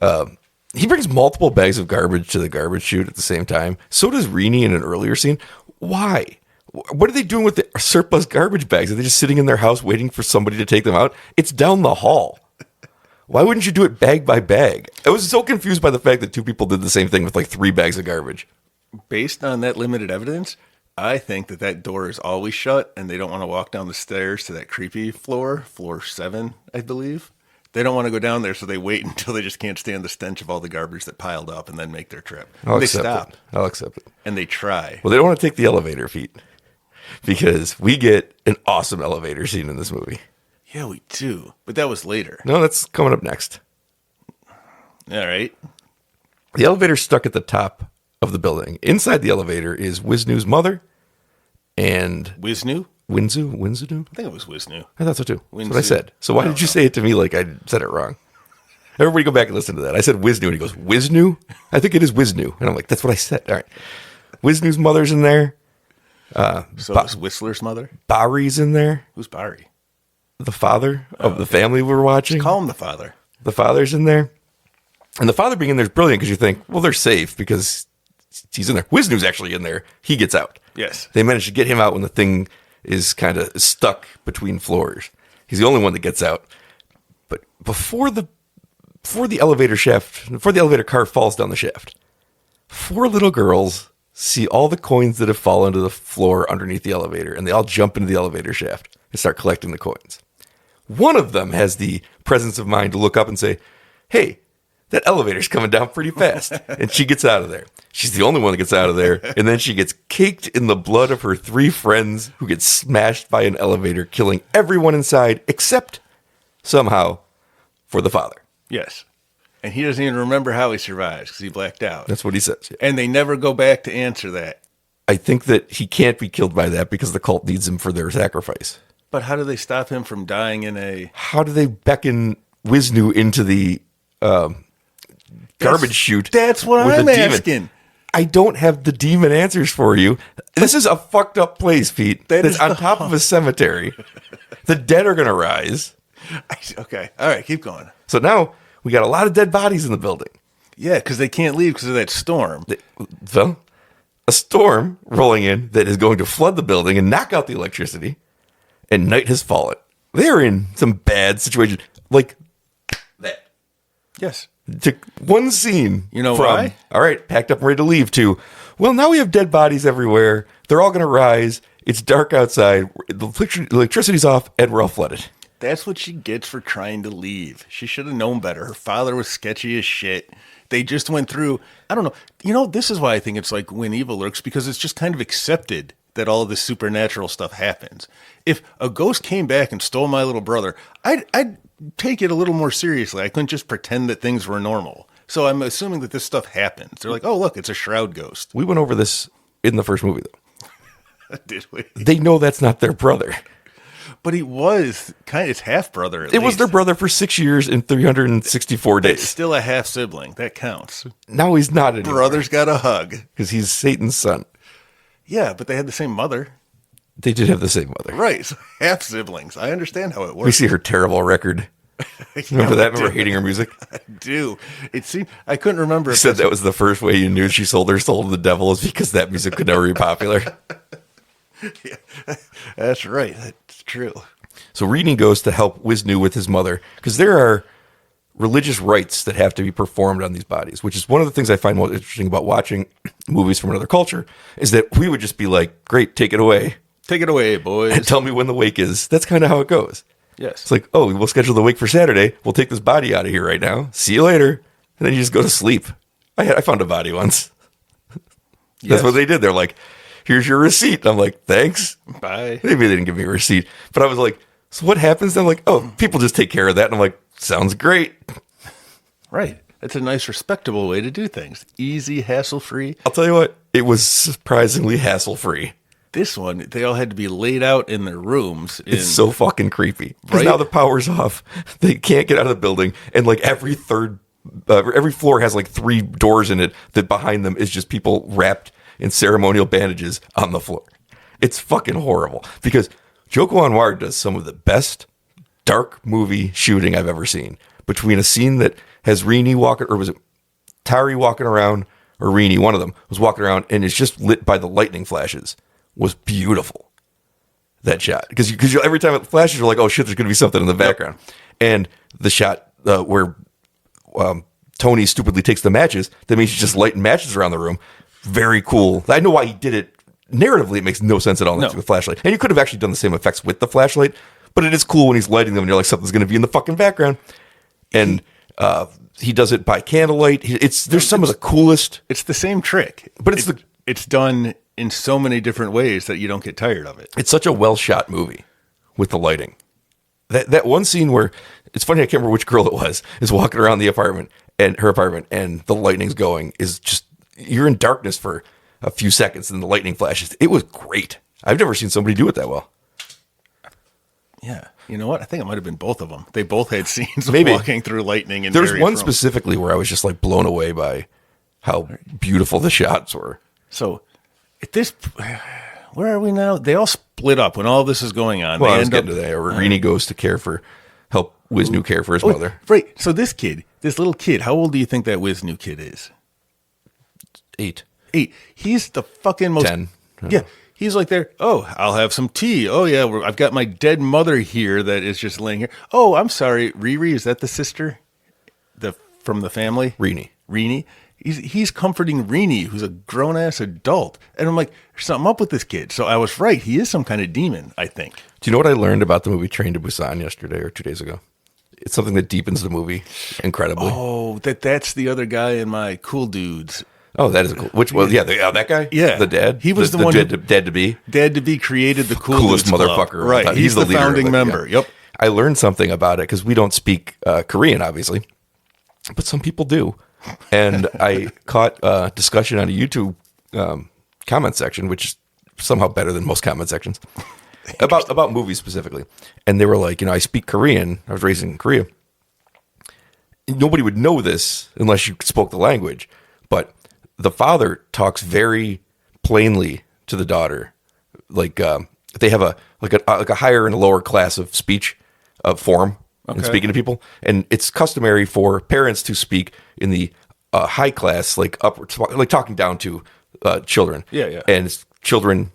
[SPEAKER 1] while. He brings multiple bags of garbage to the garbage chute at the same time. So does Rini in an earlier scene. Why? What are they doing with the surplus garbage bags? Are they just sitting in their house waiting for somebody to take them out? It's down the hall. Why wouldn't you do it bag by bag? I was so confused by the fact that two people did the same thing with like 3 bags of garbage.
[SPEAKER 2] Based on that limited evidence, I think that door is always shut and they don't want to walk down the stairs to that creepy floor 7, I believe. They don't want to go down there, so they wait until they just can't stand the stench of all the garbage that piled up and then make their trip. They stop.
[SPEAKER 1] I'll accept it.
[SPEAKER 2] And they try.
[SPEAKER 1] Well, they don't want to take the elevator, Pete, because we get an awesome elevator scene in this movie.
[SPEAKER 2] Yeah, we do. But that was later.
[SPEAKER 1] No, that's coming up next.
[SPEAKER 2] All right.
[SPEAKER 1] The elevator's stuck at the top of the building. Inside the elevator is Wisnu's mother and...
[SPEAKER 2] Wisnu?
[SPEAKER 1] Winzu?
[SPEAKER 2] I think it was Wisnu.
[SPEAKER 1] I thought so too. That's
[SPEAKER 2] Winzu.
[SPEAKER 1] what I said. So why did you say it to me like I said it wrong? Everybody go back and listen to that. I said Wisnu and he goes, Wisnu? I think it is Wisnu. And I'm like, that's what I said. All right. Wisnu's mother's in there.
[SPEAKER 2] So was Whistler's mother?
[SPEAKER 1] Bari's in there.
[SPEAKER 2] Who's Bari?
[SPEAKER 1] The father of the family we're watching.
[SPEAKER 2] Call him the father.
[SPEAKER 1] The father's in there. And the father being in there is brilliant because you think, well, they're safe because he's in there. Wisnu's actually in there. He gets out.
[SPEAKER 2] Yes.
[SPEAKER 1] They manage to get him out when the thing is kind of stuck between floors. He's the only one that gets out. But before the elevator car falls down the shaft, 4 little girls see all the coins that have fallen to the floor underneath the elevator, and they all jump into the elevator shaft and start collecting the coins. One of them has the presence of mind to look up and say, hey, that elevator's coming down pretty fast. And she gets out of there. She's the only one that gets out of there. And then she gets caked in the blood of her 3 friends who get smashed by an elevator, killing everyone inside except somehow for the father.
[SPEAKER 2] Yes. And he doesn't even remember how he survives because he blacked out.
[SPEAKER 1] That's what he says. Yeah.
[SPEAKER 2] And they never go back to answer that.
[SPEAKER 1] I think that he can't be killed by that because the cult needs him for their sacrifice.
[SPEAKER 2] But how do they stop him from dying in a...
[SPEAKER 1] How do they beckon Wisnu into the garbage chute?
[SPEAKER 2] That's what I'm asking.
[SPEAKER 1] I don't have the demon answers for you. This is a fucked up place, Pete. That's on top of a cemetery. The dead are going to rise.
[SPEAKER 2] Okay. All right. Keep going.
[SPEAKER 1] So now we got a lot of dead bodies in the building.
[SPEAKER 2] Yeah, because they can't leave because of that storm.
[SPEAKER 1] So a storm rolling in that is going to flood the building and knock out the electricity. And night has fallen. They are in some bad situation. Like that.
[SPEAKER 2] Yes.
[SPEAKER 1] Took one scene.
[SPEAKER 2] You know why?
[SPEAKER 1] All right, packed up and ready to leave to, well, now we have dead bodies everywhere. They're all going to rise. It's dark outside. The electricity's off and we're all flooded.
[SPEAKER 2] That's what she gets for trying to leave. She should have known better. Her father was sketchy as shit. They just went through, I don't know. You know, this is why I think it's like When Evil Lurks, because it's just kind of accepted that all of this supernatural stuff happens. If a ghost came back and stole my little brother, I'd take it a little more seriously. I couldn't just pretend that things were normal. So I'm assuming that this stuff happens. They're like, oh, look, it's a shroud ghost.
[SPEAKER 1] We went over this in the first movie, though.
[SPEAKER 2] Did we?
[SPEAKER 1] They know that's not their brother.
[SPEAKER 2] But he was kind of his half brother.
[SPEAKER 1] It was their brother for 6 years and 364 days.
[SPEAKER 2] It's still a half sibling. That counts.
[SPEAKER 1] Now he's not anymore.
[SPEAKER 2] Brother's got a hug.
[SPEAKER 1] Because he's Satan's son.
[SPEAKER 2] Yeah, but they had the same mother.
[SPEAKER 1] They did have the same mother.
[SPEAKER 2] Right. So half siblings. I understand how it works.
[SPEAKER 1] We see her terrible record. Remember that? Remember hating her music?
[SPEAKER 2] I do. It seemed I couldn't remember.
[SPEAKER 1] You said that was the first way you knew she sold her soul to the devil is because that music could never be popular.
[SPEAKER 2] Yeah, that's right. That's true.
[SPEAKER 1] So Rini goes to help Wisnu with his mother because there are religious rites that have to be performed on these bodies, which is one of the things I find most interesting about watching movies from another culture is that we would just be like, great, take it away.
[SPEAKER 2] Take it away, boys.
[SPEAKER 1] And tell me when the wake is. That's kind of how it goes.
[SPEAKER 2] Yes.
[SPEAKER 1] It's like, oh, we'll schedule the wake for Saturday. We'll take this body out of here right now. See you later. And then you just go to sleep. I found a body once. That's what they did. They're like, here's your receipt. I'm like, thanks.
[SPEAKER 2] Bye.
[SPEAKER 1] Maybe they didn't give me a receipt. But I was like, so what happens? I'm like, oh, people just take care of that. And I'm like, sounds great.
[SPEAKER 2] Right. That's a nice, respectable way to do things. Easy, hassle-free.
[SPEAKER 1] I'll tell you what, it was surprisingly hassle-free.
[SPEAKER 2] This one, they all had to be laid out in their rooms.
[SPEAKER 1] It's so fucking creepy. Because
[SPEAKER 2] Right?
[SPEAKER 1] now the power's off. They can't get out of the building. And like every floor has like 3 doors in it that behind them is just people wrapped in ceremonial bandages on the floor. It's fucking horrible. Because Joko Anwar does some of the best dark movie shooting I've ever seen. Between a scene that has Rini walking, or was it Tari walking around, or Rini, one of them, was walking around, and it's just lit by the lightning flashes, was beautiful. That shot. Because every time it flashes, you're like, oh shit, there's going to be something in the background. And the shot where Tony stupidly takes the matches, that means he's just lighting matches around the room. Very cool. I know why he did it. Narratively, it makes no sense at all with a flashlight. And you could have actually done the same effects with the flashlight, but it is cool when he's lighting them and you're like, something's going to be in the fucking background. And he does it by candlelight. There's some of the coolest.
[SPEAKER 2] It's the same trick,
[SPEAKER 1] but
[SPEAKER 2] it's done in so many different ways that you don't get tired of it.
[SPEAKER 1] It's such a well shot movie with the lighting. That one scene where it's funny, I can't remember which girl it was, is walking around her apartment, and the lightning's going, is just, you're in darkness for a few seconds and the lightning flashes. It was great. I've never seen somebody do it that well.
[SPEAKER 2] Yeah. You know what? I think it might have been both of them. They both had scenes of
[SPEAKER 1] Maybe.
[SPEAKER 2] walking through lightning. And
[SPEAKER 1] there's one specifically where I was just like blown away by how beautiful the shots were.
[SPEAKER 2] So at this, where are we now? They all split up when all this is going on.
[SPEAKER 1] Well,
[SPEAKER 2] they
[SPEAKER 1] I was getting to that. Where Rini goes to help Wisnu care for his mother.
[SPEAKER 2] Right. So this little kid, how old do you think that Wisnu kid is?
[SPEAKER 1] 8.
[SPEAKER 2] He's the fucking most
[SPEAKER 1] 10.
[SPEAKER 2] Yeah. He's like there. Oh, I'll have some tea. Oh yeah, I've got my dead mother here that is just laying here. Oh, I'm sorry, Riri. Is that the sister? From the family? Rini. He's comforting Rini, who's a grown ass adult, and I'm like, there's something up with this kid. So I was right. He is some kind of demon, I think.
[SPEAKER 1] Do you know what I learned about the movie Train to Busan yesterday or 2 days ago? It's something that deepens the movie incredibly.
[SPEAKER 2] Oh, that's the other guy in my Cool Dudes.
[SPEAKER 1] Oh, that is cool. Which was that guy?
[SPEAKER 2] Yeah,
[SPEAKER 1] the dad.
[SPEAKER 2] He was the one
[SPEAKER 1] dad to be.
[SPEAKER 2] Dad to be created the
[SPEAKER 1] coolest
[SPEAKER 2] Dudes
[SPEAKER 1] motherfucker.
[SPEAKER 2] Club. Right, he's the
[SPEAKER 1] leader
[SPEAKER 2] founding member.
[SPEAKER 1] Yeah.
[SPEAKER 2] Yep.
[SPEAKER 1] I learned something about it because we don't speak Korean, obviously, but some people do. And I caught a discussion on a YouTube comment section, which is somehow better than most comment sections, about movies specifically. And they were like, I speak Korean. I was raised in Korea. Nobody would know this unless you spoke the language, but the father talks very plainly to the daughter. Like they have a higher and a lower class of speech form in speaking to people, and it's customary for parents to speak in the high class, like upward, like talking down to children.
[SPEAKER 2] Yeah.
[SPEAKER 1] And children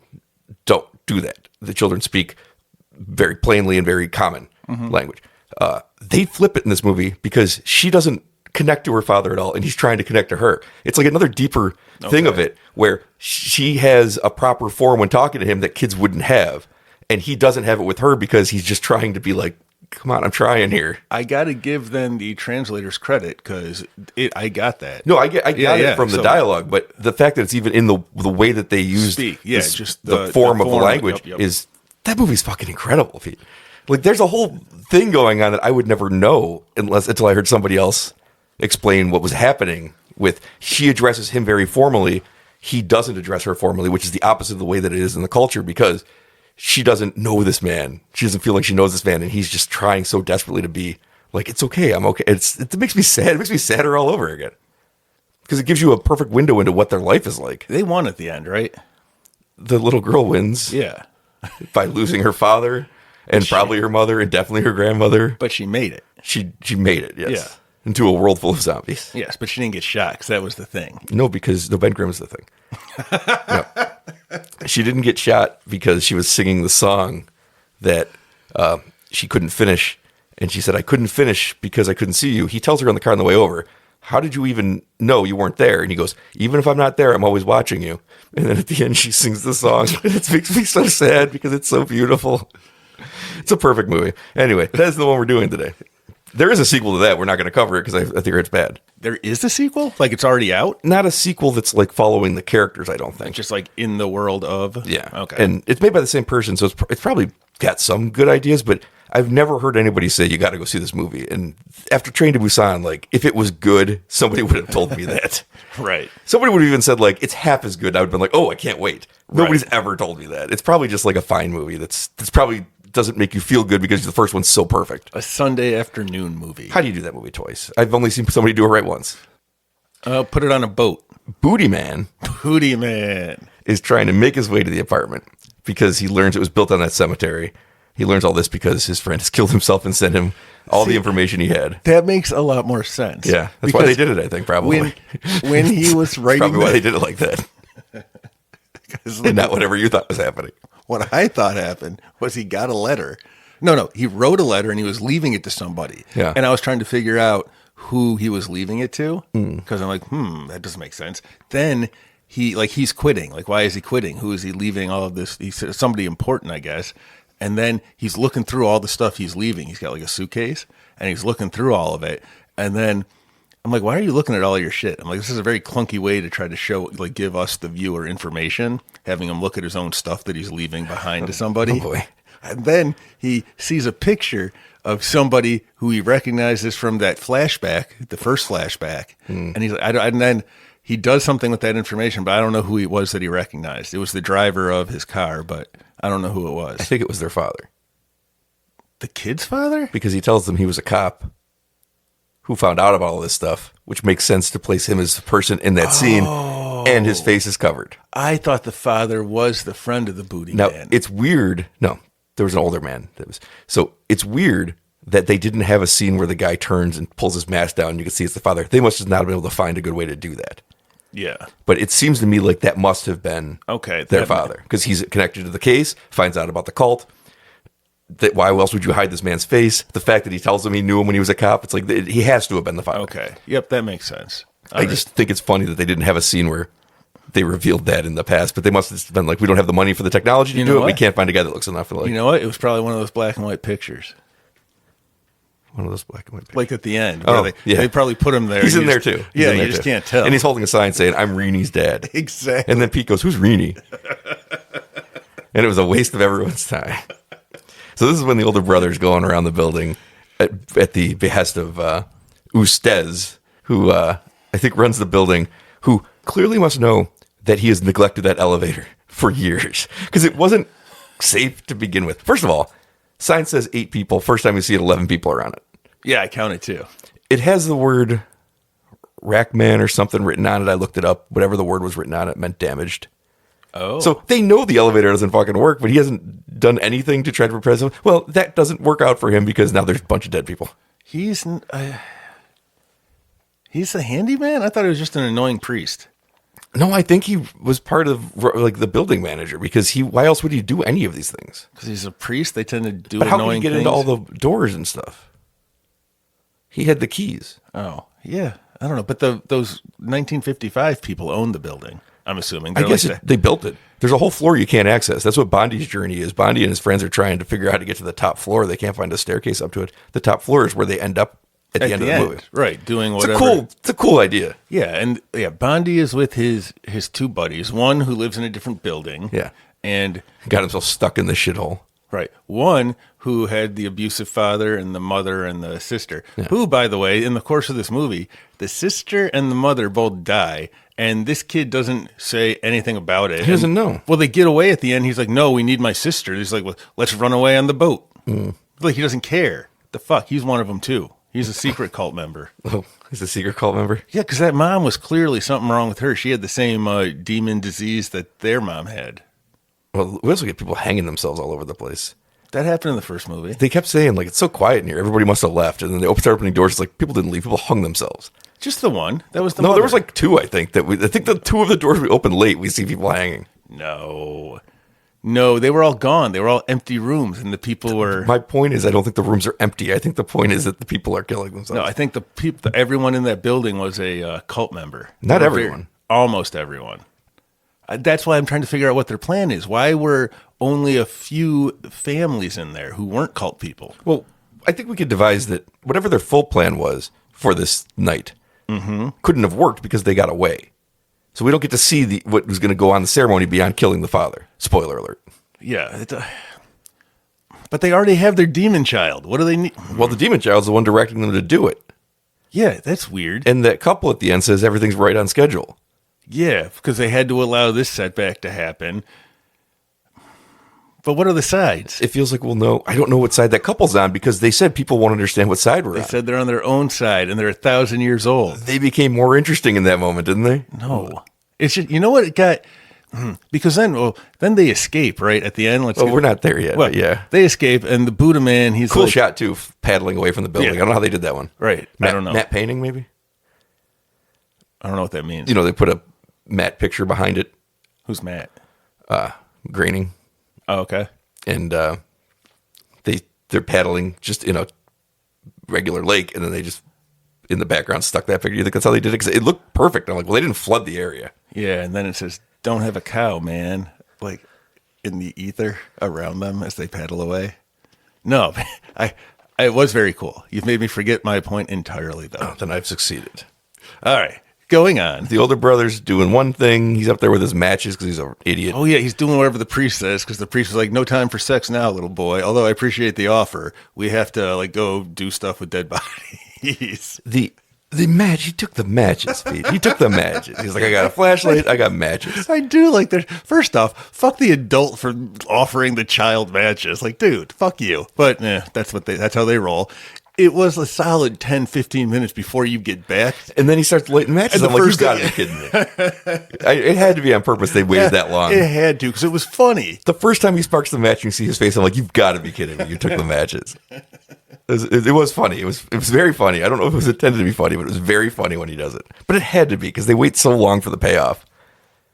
[SPEAKER 1] don't do that. The children speak very plainly and very common language. They flip it in this movie because she doesn't connect to her father at all, and he's trying to connect to her. It's like another deeper thing of it, where she has a proper form when talking to him that kids wouldn't have, and he doesn't have it with her because he's just trying to be like, come on, I'm trying here.
[SPEAKER 2] I got to give them the translators credit because I got that.
[SPEAKER 1] No, I got it from the dialogue, but the fact that it's even in the way that they use
[SPEAKER 2] just
[SPEAKER 1] the form of the language is, that movie's fucking incredible, Pete. Like, there's a whole thing going on that I would never know until I heard somebody else explain what was happening with, she addresses him very formally. He doesn't address her formally, which is the opposite of the way that it is in the culture, because she doesn't know this man. She doesn't feel like she knows this man, and he's just trying so desperately to be like, it's okay, I'm okay. It makes me sad. It makes me sadder all over again. Because it gives you a perfect window into what their life is like.
[SPEAKER 2] They won at the end, right?
[SPEAKER 1] The little girl wins.
[SPEAKER 2] Yeah.
[SPEAKER 1] By losing her father and probably her mother and definitely her grandmother.
[SPEAKER 2] But she made it.
[SPEAKER 1] She made it, yes.
[SPEAKER 2] Yeah.
[SPEAKER 1] Into a world full of zombies.
[SPEAKER 2] Yes, but she didn't get shot because that was the thing.
[SPEAKER 1] No, because Ben Grimm is the thing. No. She didn't get shot because she was singing the song that she couldn't finish. And she said, I couldn't finish because I couldn't see you. He tells her on the car on the way over, how did you even know you weren't there? And he goes, even if I'm not there, I'm always watching you. And then at the end, she sings the song. And it makes me so sad because it's so beautiful. It's a perfect movie. Anyway, that's the one we're doing today. There is a sequel to that. We're not going to cover it because I think it's bad.
[SPEAKER 2] There is a sequel? Like it's already out?
[SPEAKER 1] Not a sequel that's like following the characters, I don't think.
[SPEAKER 2] Just like in the world of?
[SPEAKER 1] Yeah.
[SPEAKER 2] Okay.
[SPEAKER 1] And it's made by the same person, so it's probably got some good ideas, but I've never heard anybody say, you got to go see this movie. And after Train to Busan, like, if it was good, somebody would have told me that.
[SPEAKER 2] Right.
[SPEAKER 1] Somebody would have even said, like, it's half as good. I would have been like, oh, I can't wait. Nobody's ever told me that. It's probably just like a fine movie that's probably doesn't make you feel good because the first one's so perfect.
[SPEAKER 2] A Sunday afternoon movie.
[SPEAKER 1] How do you do that movie twice? I've only seen somebody do it right once.
[SPEAKER 2] Put it on a boat.
[SPEAKER 1] Booty Man
[SPEAKER 2] is
[SPEAKER 1] trying to make his way to the apartment because he learns it was built on that cemetery he learns all this because his friend has killed himself and sent him all the information he had.
[SPEAKER 2] That makes a lot more sense.
[SPEAKER 1] Yeah, that's why they did it, I think, probably.
[SPEAKER 2] When he was writing
[SPEAKER 1] probably why they did it like that. And not whatever you thought was happening.
[SPEAKER 2] What I thought happened was he got a letter. No, he wrote a letter and he was leaving it to somebody.
[SPEAKER 1] Yeah.
[SPEAKER 2] And I was trying to figure out who he was leaving it to because I'm like, that doesn't make sense. Then he's quitting. Like, why is he quitting? Who is he leaving all of this? He's somebody important, I guess. And then he's looking through all the stuff he's leaving. He's got like a suitcase and he's looking through all of it. And then I'm like, why are you looking at all your shit? I'm like, this is a very clunky way to try to show, like, give us, the viewer, information, having him look at his own stuff that he's leaving behind to somebody.
[SPEAKER 1] Oh, boy.
[SPEAKER 2] And then he sees a picture of somebody who he recognizes from that flashback, the first flashback. And he's like, and then he does something with that information, but I don't know who it was that he recognized. It was the driver of his car, but I don't know who it was.
[SPEAKER 1] I think it was their father.
[SPEAKER 2] The kid's father?
[SPEAKER 1] Because he tells them he was a cop who found out about all this stuff, which makes sense to place him as the person in that scene, and his face is covered.
[SPEAKER 2] I thought the father was the friend of the booty
[SPEAKER 1] Now,
[SPEAKER 2] man.
[SPEAKER 1] it's weird. No, there was an older man. So it's weird that they didn't have a scene where the guy turns and pulls his mask down and you can see it's the father. They must have not been able to find a good way to do that.
[SPEAKER 2] Yeah.
[SPEAKER 1] But it seems to me like that must have been their father, because he's connected to the case, finds out about the cult. That why else would you hide this man's face? The fact that he tells him he knew him when he was a cop, it's like he has to have been the father.
[SPEAKER 2] Okay. Yep, that makes sense.
[SPEAKER 1] I just think it's funny that they didn't have a scene where they revealed that in the past, but they must have been like, we don't have the money for the technology to do it. We can't find a guy that looks enough. Like,
[SPEAKER 2] you know what? It was probably one of those black and white pictures.
[SPEAKER 1] One of those black and white pictures.
[SPEAKER 2] Like at the end.
[SPEAKER 1] Oh, yeah.
[SPEAKER 2] They probably put him there.
[SPEAKER 1] He's in there too.
[SPEAKER 2] Yeah, you just can't tell.
[SPEAKER 1] And he's holding a sign saying, I'm Reenie's dad.
[SPEAKER 2] Exactly.
[SPEAKER 1] And then Pete goes, who's Reenie? And it was a waste of everyone's time. So this is when the older brother's going around the building at the behest of Ustez, who I think runs the building, who clearly must know that he has neglected that elevator for years because it wasn't safe to begin with. First of all, sign says 8 people. First time you see it, 11 people are on it.
[SPEAKER 2] Yeah, I counted too.
[SPEAKER 1] It has the word Rackman or something written on it. I looked it up. Whatever the word was written on it meant damaged.
[SPEAKER 2] Oh.
[SPEAKER 1] So they know the elevator doesn't fucking work, but he hasn't done anything to try to repress him. Well, that doesn't work out for him because now there's a bunch of dead people.
[SPEAKER 2] He's a handyman? I thought he was just an annoying priest.
[SPEAKER 1] No, I think he was part of like the building manager because why else would he do any of these things?
[SPEAKER 2] Because he's a priest, they tend to do
[SPEAKER 1] but how
[SPEAKER 2] annoying
[SPEAKER 1] could he get
[SPEAKER 2] things.
[SPEAKER 1] into all the doors and stuff? He had the keys.
[SPEAKER 2] Oh, yeah. I don't know. But those 1955 people owned the building, I'm assuming.
[SPEAKER 1] I guess they built it. There's a whole floor you can't access. That's what Bondi's journey is. Bondi and his friends are trying to figure out how to get to the top floor. They can't find a staircase up to it. The top floor is where they end up at the end of the movie.
[SPEAKER 2] Right, doing whatever.
[SPEAKER 1] It's a cool idea.
[SPEAKER 2] Yeah, and Bondi is with his 2 buddies. One who lives in a different building.
[SPEAKER 1] Yeah.
[SPEAKER 2] And
[SPEAKER 1] got himself stuck in the shithole.
[SPEAKER 2] Right. One who had the abusive father and the mother and the sister, who, by the way, in the course of this movie, the sister and the mother both die, and this kid doesn't say anything about it.
[SPEAKER 1] He doesn't know.
[SPEAKER 2] Well, they get away at the end. He's like, no, we need my sister. He's like, well, let's run away on the boat. Like, he doesn't care. The fuck? He's one of them, too. He's a secret cult member.
[SPEAKER 1] Oh, he's a secret cult member?
[SPEAKER 2] Yeah, because that mom was clearly something wrong with her. She had the same demon disease that their mom had.
[SPEAKER 1] Well, we also get people hanging themselves all over the place.
[SPEAKER 2] That happened in the first movie.
[SPEAKER 1] They kept saying, like, it's so quiet in here. Everybody must have left. And then they start opening doors. It's like, people didn't leave. People hung themselves.
[SPEAKER 2] Just the one. That was the
[SPEAKER 1] No,
[SPEAKER 2] mother.
[SPEAKER 1] there was like 2, I think. I think the 2 of the doors we opened late, we see people hanging.
[SPEAKER 2] No, they were all gone. They were all empty rooms, and the people were...
[SPEAKER 1] My point is, I don't think the rooms are empty. I think the point is that the people are killing themselves.
[SPEAKER 2] No, I think everyone in that building was a cult member.
[SPEAKER 1] Not everyone.
[SPEAKER 2] Almost everyone. That's why I'm trying to figure out what their plan is. Why were only a few families in there who weren't cult people?
[SPEAKER 1] Well, I think we could devise that whatever their full plan was for this night couldn't have worked because they got away. So we don't get to see what was going to go on the ceremony beyond killing the father. Spoiler alert.
[SPEAKER 2] Yeah. But they already have their demon child. What do they need?
[SPEAKER 1] Well, the demon child's the one directing them to do it.
[SPEAKER 2] Yeah, that's weird.
[SPEAKER 1] And that couple at the end says everything's right on schedule.
[SPEAKER 2] Yeah, because they had to allow this setback to happen. But what are the sides?
[SPEAKER 1] It feels like, well, no, I don't know what side that couple's on because they said people won't understand what side we're on.
[SPEAKER 2] They said they're on their own side and they're 1,000 years old.
[SPEAKER 1] They became more interesting in that moment, didn't they?
[SPEAKER 2] No. It's just, you know what it got? Because then they escape, right? At the end.
[SPEAKER 1] We're not there yet,
[SPEAKER 2] Well,
[SPEAKER 1] but yeah.
[SPEAKER 2] They escape, and the Buddha man, he's
[SPEAKER 1] Cool
[SPEAKER 2] like,
[SPEAKER 1] shot, too, paddling away from the building.
[SPEAKER 2] Yeah.
[SPEAKER 1] I don't know how they did that one.
[SPEAKER 2] Right. I don't know.
[SPEAKER 1] Matte painting, maybe?
[SPEAKER 2] I don't know what that means.
[SPEAKER 1] You know, they put a matte picture behind it.
[SPEAKER 2] Who's Matt?
[SPEAKER 1] Graining.
[SPEAKER 2] Oh, okay.
[SPEAKER 1] And they're paddling just in a regular lake, and then they just, in the background, stuck that picture. You think that's how they did it? Because it looked perfect. I'm like, well, they didn't flood the area.
[SPEAKER 2] Yeah, and then it says, "Don't have a cow, man," like in the ether around them as they paddle away. No, it was very cool. You've made me forget my point entirely, though.
[SPEAKER 1] Oh, then I've succeeded.
[SPEAKER 2] All right, going on.
[SPEAKER 1] The older brother's doing one thing. He's up there with his matches because he's an idiot.
[SPEAKER 2] Oh, yeah, he's doing whatever the priest says because the priest is like, "No time for sex now, little boy." Although I appreciate the offer. We have to like go do stuff with dead bodies.
[SPEAKER 1] The match, he took the matches, Pete. He took the matches. He's like, I got a flashlight, I got matches.
[SPEAKER 2] I do like that. First off, fuck the adult for offering the child matches. Like, dude, fuck you. But that's how they roll. It was a solid 10, 15 minutes before you get back.
[SPEAKER 1] And then he starts lighting matches.
[SPEAKER 2] And
[SPEAKER 1] I'm like, you gotta be kidding me. It had to be on purpose they waited that long.
[SPEAKER 2] It had to, because it was funny.
[SPEAKER 1] The first time he sparks the match and you see his face, I'm like, you've got to be kidding me. You took the matches. It was funny. It was very funny. I don't know if it was intended to be funny, but it was very funny when he does it. But it had to be because they wait so long for the payoff.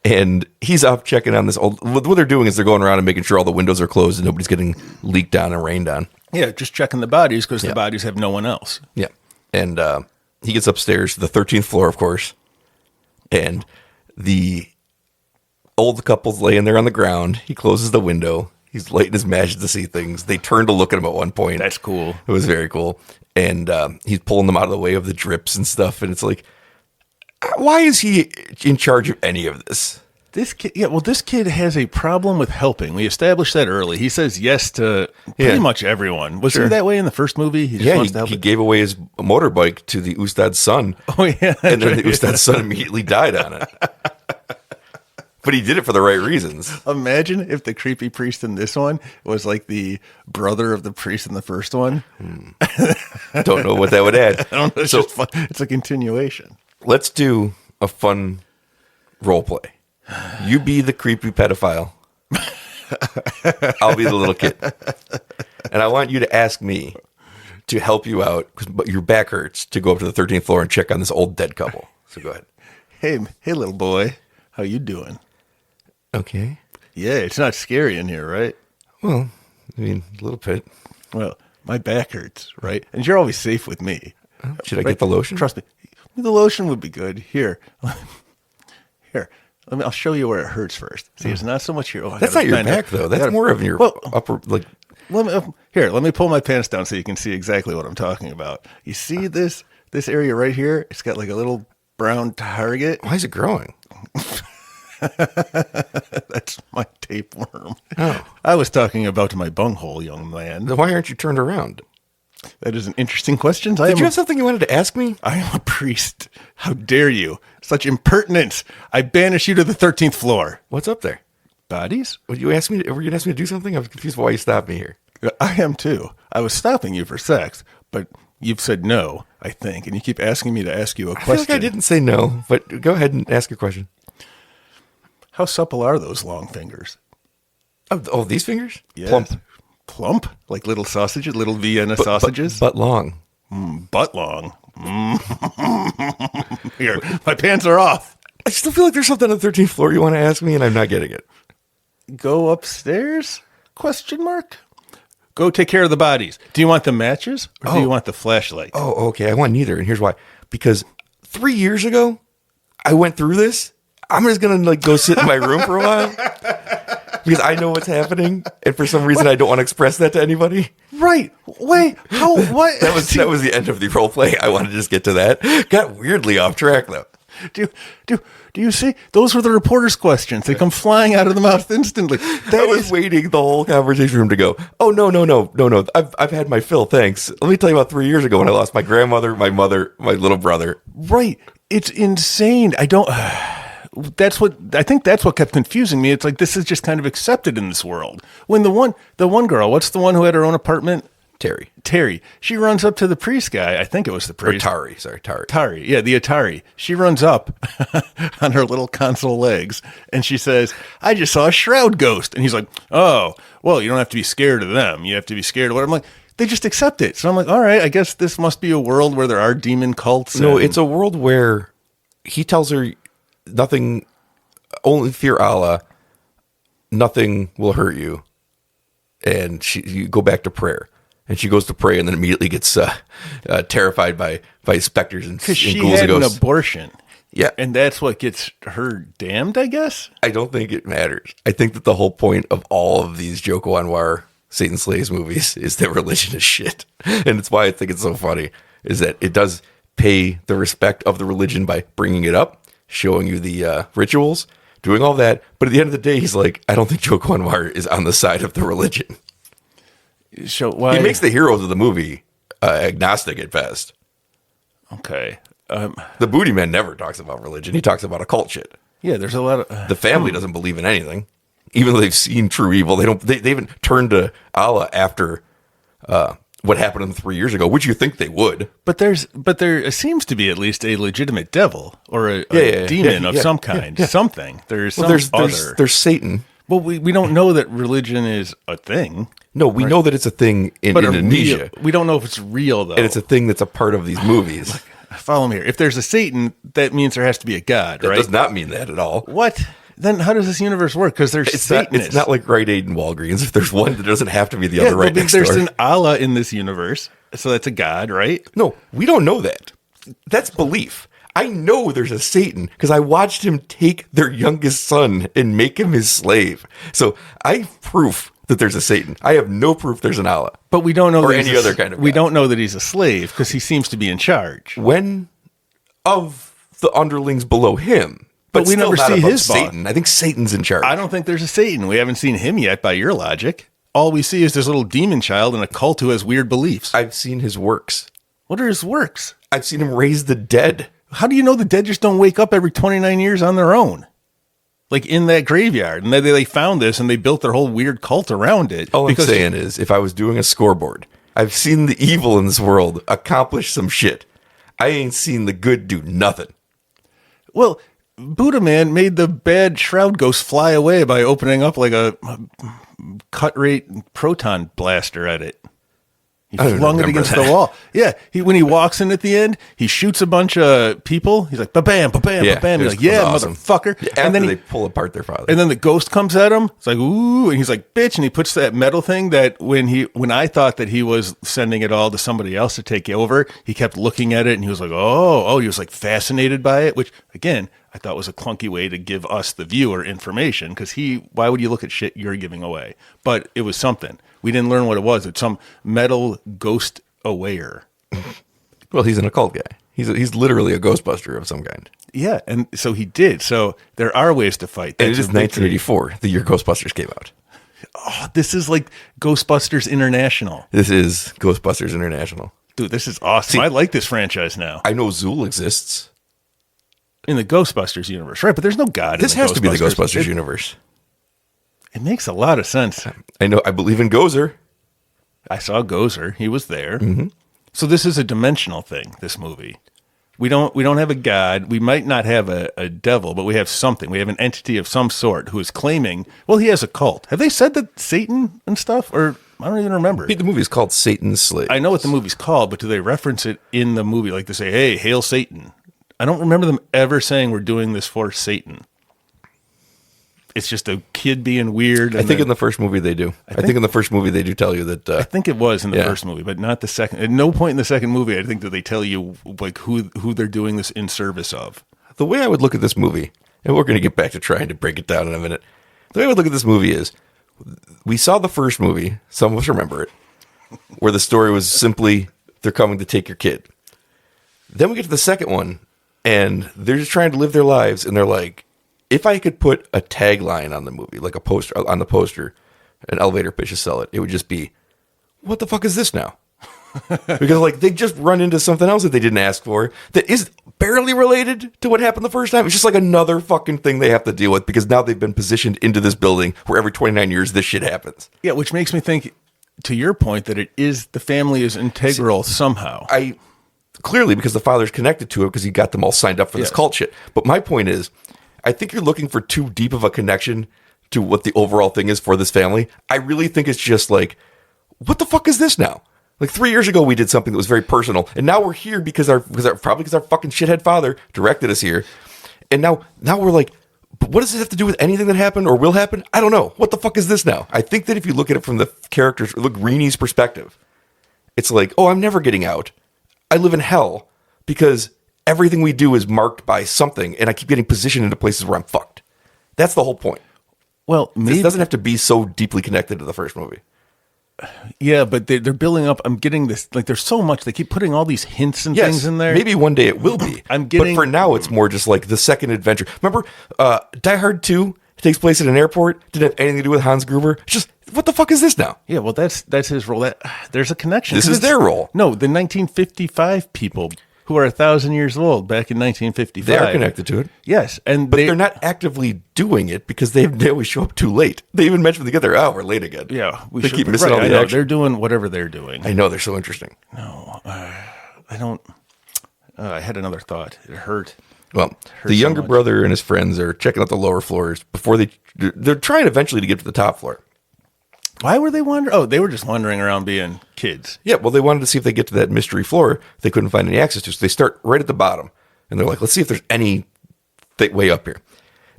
[SPEAKER 1] And he's up checking on this old. What they're doing is they're going around and making sure all the windows are closed and nobody's getting leaked on and rained on.
[SPEAKER 2] Yeah, just checking the bodies because the bodies have no one else.
[SPEAKER 1] Yeah. And he gets upstairs to the 13th floor, of course. And the old couple's laying there on the ground. He closes the window. He's lighting his matches to see things. They turn to look at him at one point.
[SPEAKER 2] That's cool.
[SPEAKER 1] It was very cool. And he's pulling them out of the way of the drips and stuff. And it's like, why is he in charge of any of this?
[SPEAKER 2] This kid has a problem with helping. We established that early. He says yes to pretty much everyone. Was he that way in the first movie?
[SPEAKER 1] He gave away his motorbike to the Ustad's son.
[SPEAKER 2] Oh, yeah.
[SPEAKER 1] And then the Ustad's son immediately died on it. But he did it for the right reasons.
[SPEAKER 2] Imagine if the creepy priest in this one was like the brother of the priest in the first one.
[SPEAKER 1] Don't know what that would add.
[SPEAKER 2] I don't know. It's just fun. It's a continuation.
[SPEAKER 1] Let's do a fun role play. You be the creepy pedophile. I'll be the little kid. And I want you to ask me to help you out because your back hurts to go up to the 13th floor and check on this old dead couple. So go ahead.
[SPEAKER 2] Hey, little boy. How you doing?
[SPEAKER 1] Okay.
[SPEAKER 2] Yeah, it's not scary in here, right?
[SPEAKER 1] Well, I mean, a little bit.
[SPEAKER 2] Well, my back hurts, right? And you're always safe with me.
[SPEAKER 1] Should I get the lotion?
[SPEAKER 2] Trust me. The lotion would be good. Here. I'll show you where it hurts first. See, it's not so much here.
[SPEAKER 1] That's not your back, though. That's more of your upper, like.
[SPEAKER 2] Let me pull my pants down so you can see exactly what I'm talking about. You see this area right here? It's got like a little brown target.
[SPEAKER 1] Why is it growing?
[SPEAKER 2] That's my tapeworm.
[SPEAKER 1] Oh.
[SPEAKER 2] I was talking about my bunghole, young man.
[SPEAKER 1] Then why aren't you turned around?
[SPEAKER 2] That is an interesting question.
[SPEAKER 1] Did you have something you wanted to ask me?
[SPEAKER 2] I am a priest. How dare you? Such impertinence. I banish you to the 13th floor.
[SPEAKER 1] What's up there?
[SPEAKER 2] Bodies?
[SPEAKER 1] Were you going to ask me to do something? I was confused why you stopped me here.
[SPEAKER 2] I am too. I was stopping you for sex, but you've said no, I think, and you keep asking me to ask you a question.
[SPEAKER 1] I feel like I didn't say no, but go ahead and ask your question.
[SPEAKER 2] How supple are those long fingers?
[SPEAKER 1] Oh, these fingers?
[SPEAKER 2] Yes.
[SPEAKER 1] Plump.
[SPEAKER 2] Plump? Like little sausages, little Vienna sausages?
[SPEAKER 1] But long.
[SPEAKER 2] Butt long. Here, my pants are off.
[SPEAKER 1] I still feel like there's something on the 13th floor you want to ask me, and I'm not getting it.
[SPEAKER 2] Go upstairs? Question mark? Go take care of the bodies. Do you want the matches or do you want the flashlight?
[SPEAKER 1] Oh, okay. I want neither, and here's why. Because 3 years ago, I went through this. I'm just going to go sit in my room for a while because I know what's happening, and for some reason I don't want to express that to anybody.
[SPEAKER 2] Right. Wait. How? What?
[SPEAKER 1] that was the end of the role play. I wanted to just get to that. Got weirdly off track though.
[SPEAKER 2] Do you see? Those were the reporter's questions. They come flying out of the mouth instantly.
[SPEAKER 1] I was waiting the whole conversation for him to go, oh, no. I've had my fill, thanks. Let me tell you about 3 years ago when I lost my grandmother, my mother, my little brother.
[SPEAKER 2] Right. It's insane. I think that's what kept confusing me. It's like this is just kind of accepted in this world. When the one girl, what's the one who had her own apartment? Terry. She runs up to the priest guy. I think it was the
[SPEAKER 1] Or
[SPEAKER 2] priest.
[SPEAKER 1] Tari. Sorry, Tari.
[SPEAKER 2] Atari. Yeah, the Atari. She runs up on her little console legs and she says, I just saw a shroud ghost. And he's like, oh, well, you don't have to be scared of them. You have to be scared of what? I'm like, they just accept it. So I'm like, all right, I guess this must be a world where there are demon cults.
[SPEAKER 1] No, it's a world where he tells her nothing, only fear Allah, nothing will hurt you. And you go back to prayer. And she goes to pray and then immediately gets terrified by specters and
[SPEAKER 2] because she
[SPEAKER 1] ghouls
[SPEAKER 2] had
[SPEAKER 1] and
[SPEAKER 2] an
[SPEAKER 1] ghosts.
[SPEAKER 2] abortion.
[SPEAKER 1] Yeah.
[SPEAKER 2] And that's what gets her damned, I guess.
[SPEAKER 1] I don't think it matters. I think that the whole point of all of these Joko Anwar Satan Slays movies is that religion is shit. And it's why I think it's so funny, is that it does pay the respect of the religion by bringing it up, showing you the rituals, doing all that. But at the end of the day, he's like, I don't think Joko Anwar is on the side of the religion.
[SPEAKER 2] So why?
[SPEAKER 1] He makes the heroes of the movie agnostic at best.
[SPEAKER 2] Okay.
[SPEAKER 1] The Booty Man never talks about religion. He talks about occult shit.
[SPEAKER 2] Yeah, there's a lot of...
[SPEAKER 1] The family doesn't believe in anything, even though they've seen true evil. They haven't turned to Allah after what happened to them 3 years ago, which you think they would.
[SPEAKER 2] But there seems to be at least a legitimate devil or a demon of some kind. Something. There's
[SPEAKER 1] There's Satan.
[SPEAKER 2] Well, we don't know that religion is a thing.
[SPEAKER 1] No, we know that it's a thing in Indonesia.
[SPEAKER 2] We don't know if it's real, though.
[SPEAKER 1] And it's a thing that's a part of these movies.
[SPEAKER 2] Follow me here. If there's a Satan, that means there has to be a God,
[SPEAKER 1] That
[SPEAKER 2] right?
[SPEAKER 1] does not mean that at all.
[SPEAKER 2] What? Then how does this universe work? Because there's Satanists.
[SPEAKER 1] It's not like Rite Aid and Walgreens. If there's one, there doesn't have to be the other right next
[SPEAKER 2] there's
[SPEAKER 1] door.
[SPEAKER 2] an Allah in this universe, so that's a God, right?
[SPEAKER 1] No, we don't know that. That's belief. I know there's a Satan because I watched him take their youngest son and make him his slave. So I have proof that there's a Satan. I have no proof there's an Allah.
[SPEAKER 2] But we don't know
[SPEAKER 1] or
[SPEAKER 2] that
[SPEAKER 1] any other kind of
[SPEAKER 2] We
[SPEAKER 1] God.
[SPEAKER 2] don't know that he's a slave because he seems to be in charge.
[SPEAKER 1] When of the underlings below him,
[SPEAKER 2] But we
[SPEAKER 1] still
[SPEAKER 2] never
[SPEAKER 1] not
[SPEAKER 2] see
[SPEAKER 1] above
[SPEAKER 2] his boss.
[SPEAKER 1] Satan. I think Satan's in charge.
[SPEAKER 2] I don't think there's a Satan. We haven't seen him yet by your logic. All we see is this little demon child in a cult who has weird beliefs.
[SPEAKER 1] I've seen his works.
[SPEAKER 2] What are his works?
[SPEAKER 1] I've seen him raise the dead.
[SPEAKER 2] How do you know the dead just don't wake up every 29 years on their own? Like in that graveyard. And they found this and they built their whole weird cult around it.
[SPEAKER 1] All I'm saying is, if I was doing a scoreboard, I've seen the evil in this world accomplish some shit. I ain't seen the good do nothing.
[SPEAKER 2] Well, Buddha Man made the bad shroud ghost fly away by opening up like a cut rate proton blaster at it. He flung it against the wall. Yeah, when he walks in at the end, he shoots a bunch of people. He's like, ba-bam, ba-bam, ba-bam. He's like, yeah,
[SPEAKER 1] awesome.
[SPEAKER 2] motherfucker.
[SPEAKER 1] Yeah,
[SPEAKER 2] and then
[SPEAKER 1] they pull apart their father.
[SPEAKER 2] And then the ghost comes at him. It's like, ooh, and he's like, bitch. And he puts that metal thing that when I thought that he was sending it all to somebody else to take over, he kept looking at it and he was like, he was like fascinated by it, which again, I thought was a clunky way to give us, the viewer, information because why would you look at shit you're giving away? But it was something. We didn't learn what it was. It's some metal ghost aware.
[SPEAKER 1] Well, he's an occult guy. He's literally a Ghostbuster of some kind.
[SPEAKER 2] Yeah, and so he did. So there are ways to fight.
[SPEAKER 1] And it is 1984, the year Ghostbusters came out.
[SPEAKER 2] Oh, this is like Ghostbusters International.
[SPEAKER 1] This is Ghostbusters International.
[SPEAKER 2] Dude, this is awesome.
[SPEAKER 1] See,
[SPEAKER 2] I like this franchise now.
[SPEAKER 1] I know Zool exists.
[SPEAKER 2] In the Ghostbusters universe, right? But there's no God.
[SPEAKER 1] This
[SPEAKER 2] in the
[SPEAKER 1] has to be the Ghostbusters universe.
[SPEAKER 2] It makes a lot of sense.
[SPEAKER 1] I know. I believe in Gozer.
[SPEAKER 2] I saw Gozer. He was there.
[SPEAKER 1] Mm-hmm.
[SPEAKER 2] So this is a dimensional thing, this movie. We don't have a God. We might not have a devil, but we have something. We have an entity of some sort who is claiming, well, he has a cult. Have they said that Satan and stuff? Or I don't even remember.
[SPEAKER 1] The movie is called Satan's Slave.
[SPEAKER 2] I know what the movie's called, but do they reference it in the movie? Like they say, hey, hail Satan. I don't remember them ever saying we're doing this for Satan. It's just a kid being weird.
[SPEAKER 1] I think in the first movie they do. I think in the first movie they do tell you that.
[SPEAKER 2] I think it was in the first movie, but not the second. At no point in the second movie, I think that they tell you like who they're doing this in service of.
[SPEAKER 1] The way I would look at this movie, and we're going to get back to trying to break it down in a minute. The way I would look at this movie is, we saw the first movie. Some of us remember it, where the story was simply they're coming to take your kid. Then we get to the second one, and they're just trying to live their lives, and they're like, if I could put a tagline on the movie, like a poster on the poster, an elevator pitch to sell it, it would just be, what the fuck is this now? Because like they just run into something else that they didn't ask for that is barely related to what happened the first time. It's just like another fucking thing they have to deal with because now they've been positioned into this building where every 29 years this shit happens.
[SPEAKER 2] Yeah, which makes me think, to your point that the family is integral somehow.
[SPEAKER 1] Clearly, because the father's connected to it because he got them all signed up for this cult shit. But my point is, I think you're looking for too deep of a connection to what the overall thing is for this family. I really think it's just like, what the fuck is this now? Like 3 years ago, we did something that was very personal, and now we're here because our fucking shithead father directed us here, and now we're like, but what does it have to do with anything that happened or will happen? I don't know. What the fuck is this now? I think that if you look at it from the characters, look Reenie's perspective, it's like, oh, I'm never getting out. I live in hell because everything we do is marked by something, and I keep getting positioned into places where I'm fucked. That's the whole point.
[SPEAKER 2] Well, maybe
[SPEAKER 1] it doesn't have to be so deeply connected to the first movie.
[SPEAKER 2] Yeah, but they're building up. I'm getting this. Like, there's so much. They keep putting all these hints and things in there.
[SPEAKER 1] Maybe one day it will be. But for now, it's more just like the second adventure. Remember, Die Hard 2 takes place at an airport. Didn't have anything to do with Hans Gruber. It's just, what the fuck is this now?
[SPEAKER 2] Yeah, well, that's his role. There's a connection.
[SPEAKER 1] This is their role.
[SPEAKER 2] No, the 1955 people who are 1,000 years old back in 1955.
[SPEAKER 1] They are connected to it.
[SPEAKER 2] Yes,
[SPEAKER 1] but they're not actively doing it because they always show up too late. They even mention when they get there, oh, we're late again.
[SPEAKER 2] Yeah,
[SPEAKER 1] they keep missing all the action.
[SPEAKER 2] They're doing whatever they're doing.
[SPEAKER 1] I know, they're so interesting.
[SPEAKER 2] No, I don't. I had another thought. It hurt.
[SPEAKER 1] Well, the younger brother and his friends are checking out the lower floors before they're trying eventually to get to the top floor.
[SPEAKER 2] Why were they wandering? Oh, they were just wandering around being kids.
[SPEAKER 1] Yeah, well, they wanted to see if they get to that mystery floor they couldn't find any access to. So they start right at the bottom. And they're like, let's see if there's any way up here.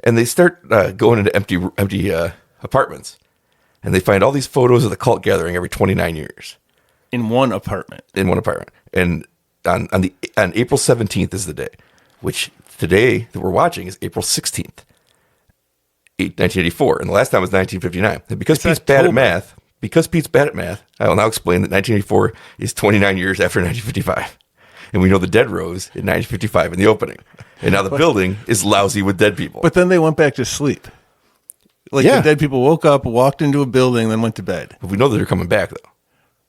[SPEAKER 1] And they start going into empty apartments. And they find all these photos of the cult gathering every 29 years.
[SPEAKER 2] In one apartment.
[SPEAKER 1] And on April 17th is the day, which today that we're watching is April 16th. 1984, and the last time was 1959. And because Pete's bad at math, I will now explain that 1984 is 29 years after 1955. And we know the dead rose in 1955 in the opening. And now the building is lousy with dead people.
[SPEAKER 2] But then they went back to sleep. The dead people woke up, walked into a building, then went to bed.
[SPEAKER 1] But we know that they're coming back, though.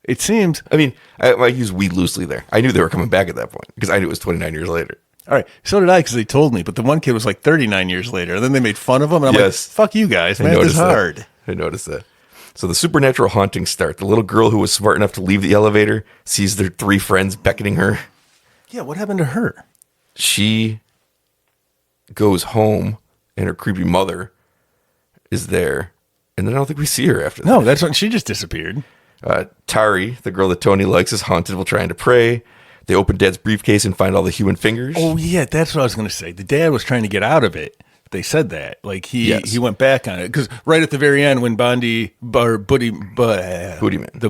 [SPEAKER 2] It seems.
[SPEAKER 1] I mean, I use we loosely there. I knew they were coming back at that point because I knew it was 29 years later.
[SPEAKER 2] All right, so did I because they told me, but the one kid was like 39 years later, and then they made fun of him, and I'm like, fuck you guys, math is hard.
[SPEAKER 1] I noticed that. So the supernatural hauntings start. The little girl who was smart enough to leave the elevator sees their three friends beckoning her.
[SPEAKER 2] Yeah, what happened to her?
[SPEAKER 1] She goes home, and her creepy mother is there, and then I don't think we see her after that.
[SPEAKER 2] No, that's when she just disappeared.
[SPEAKER 1] Tari, the girl that Tony likes, is haunted while trying to pray. They open Dad's briefcase and find all the human fingers.
[SPEAKER 2] Oh, yeah, that's what I was going to say. The dad was trying to get out of it. They said that. Like, he went back on it. Because right at the very end, when the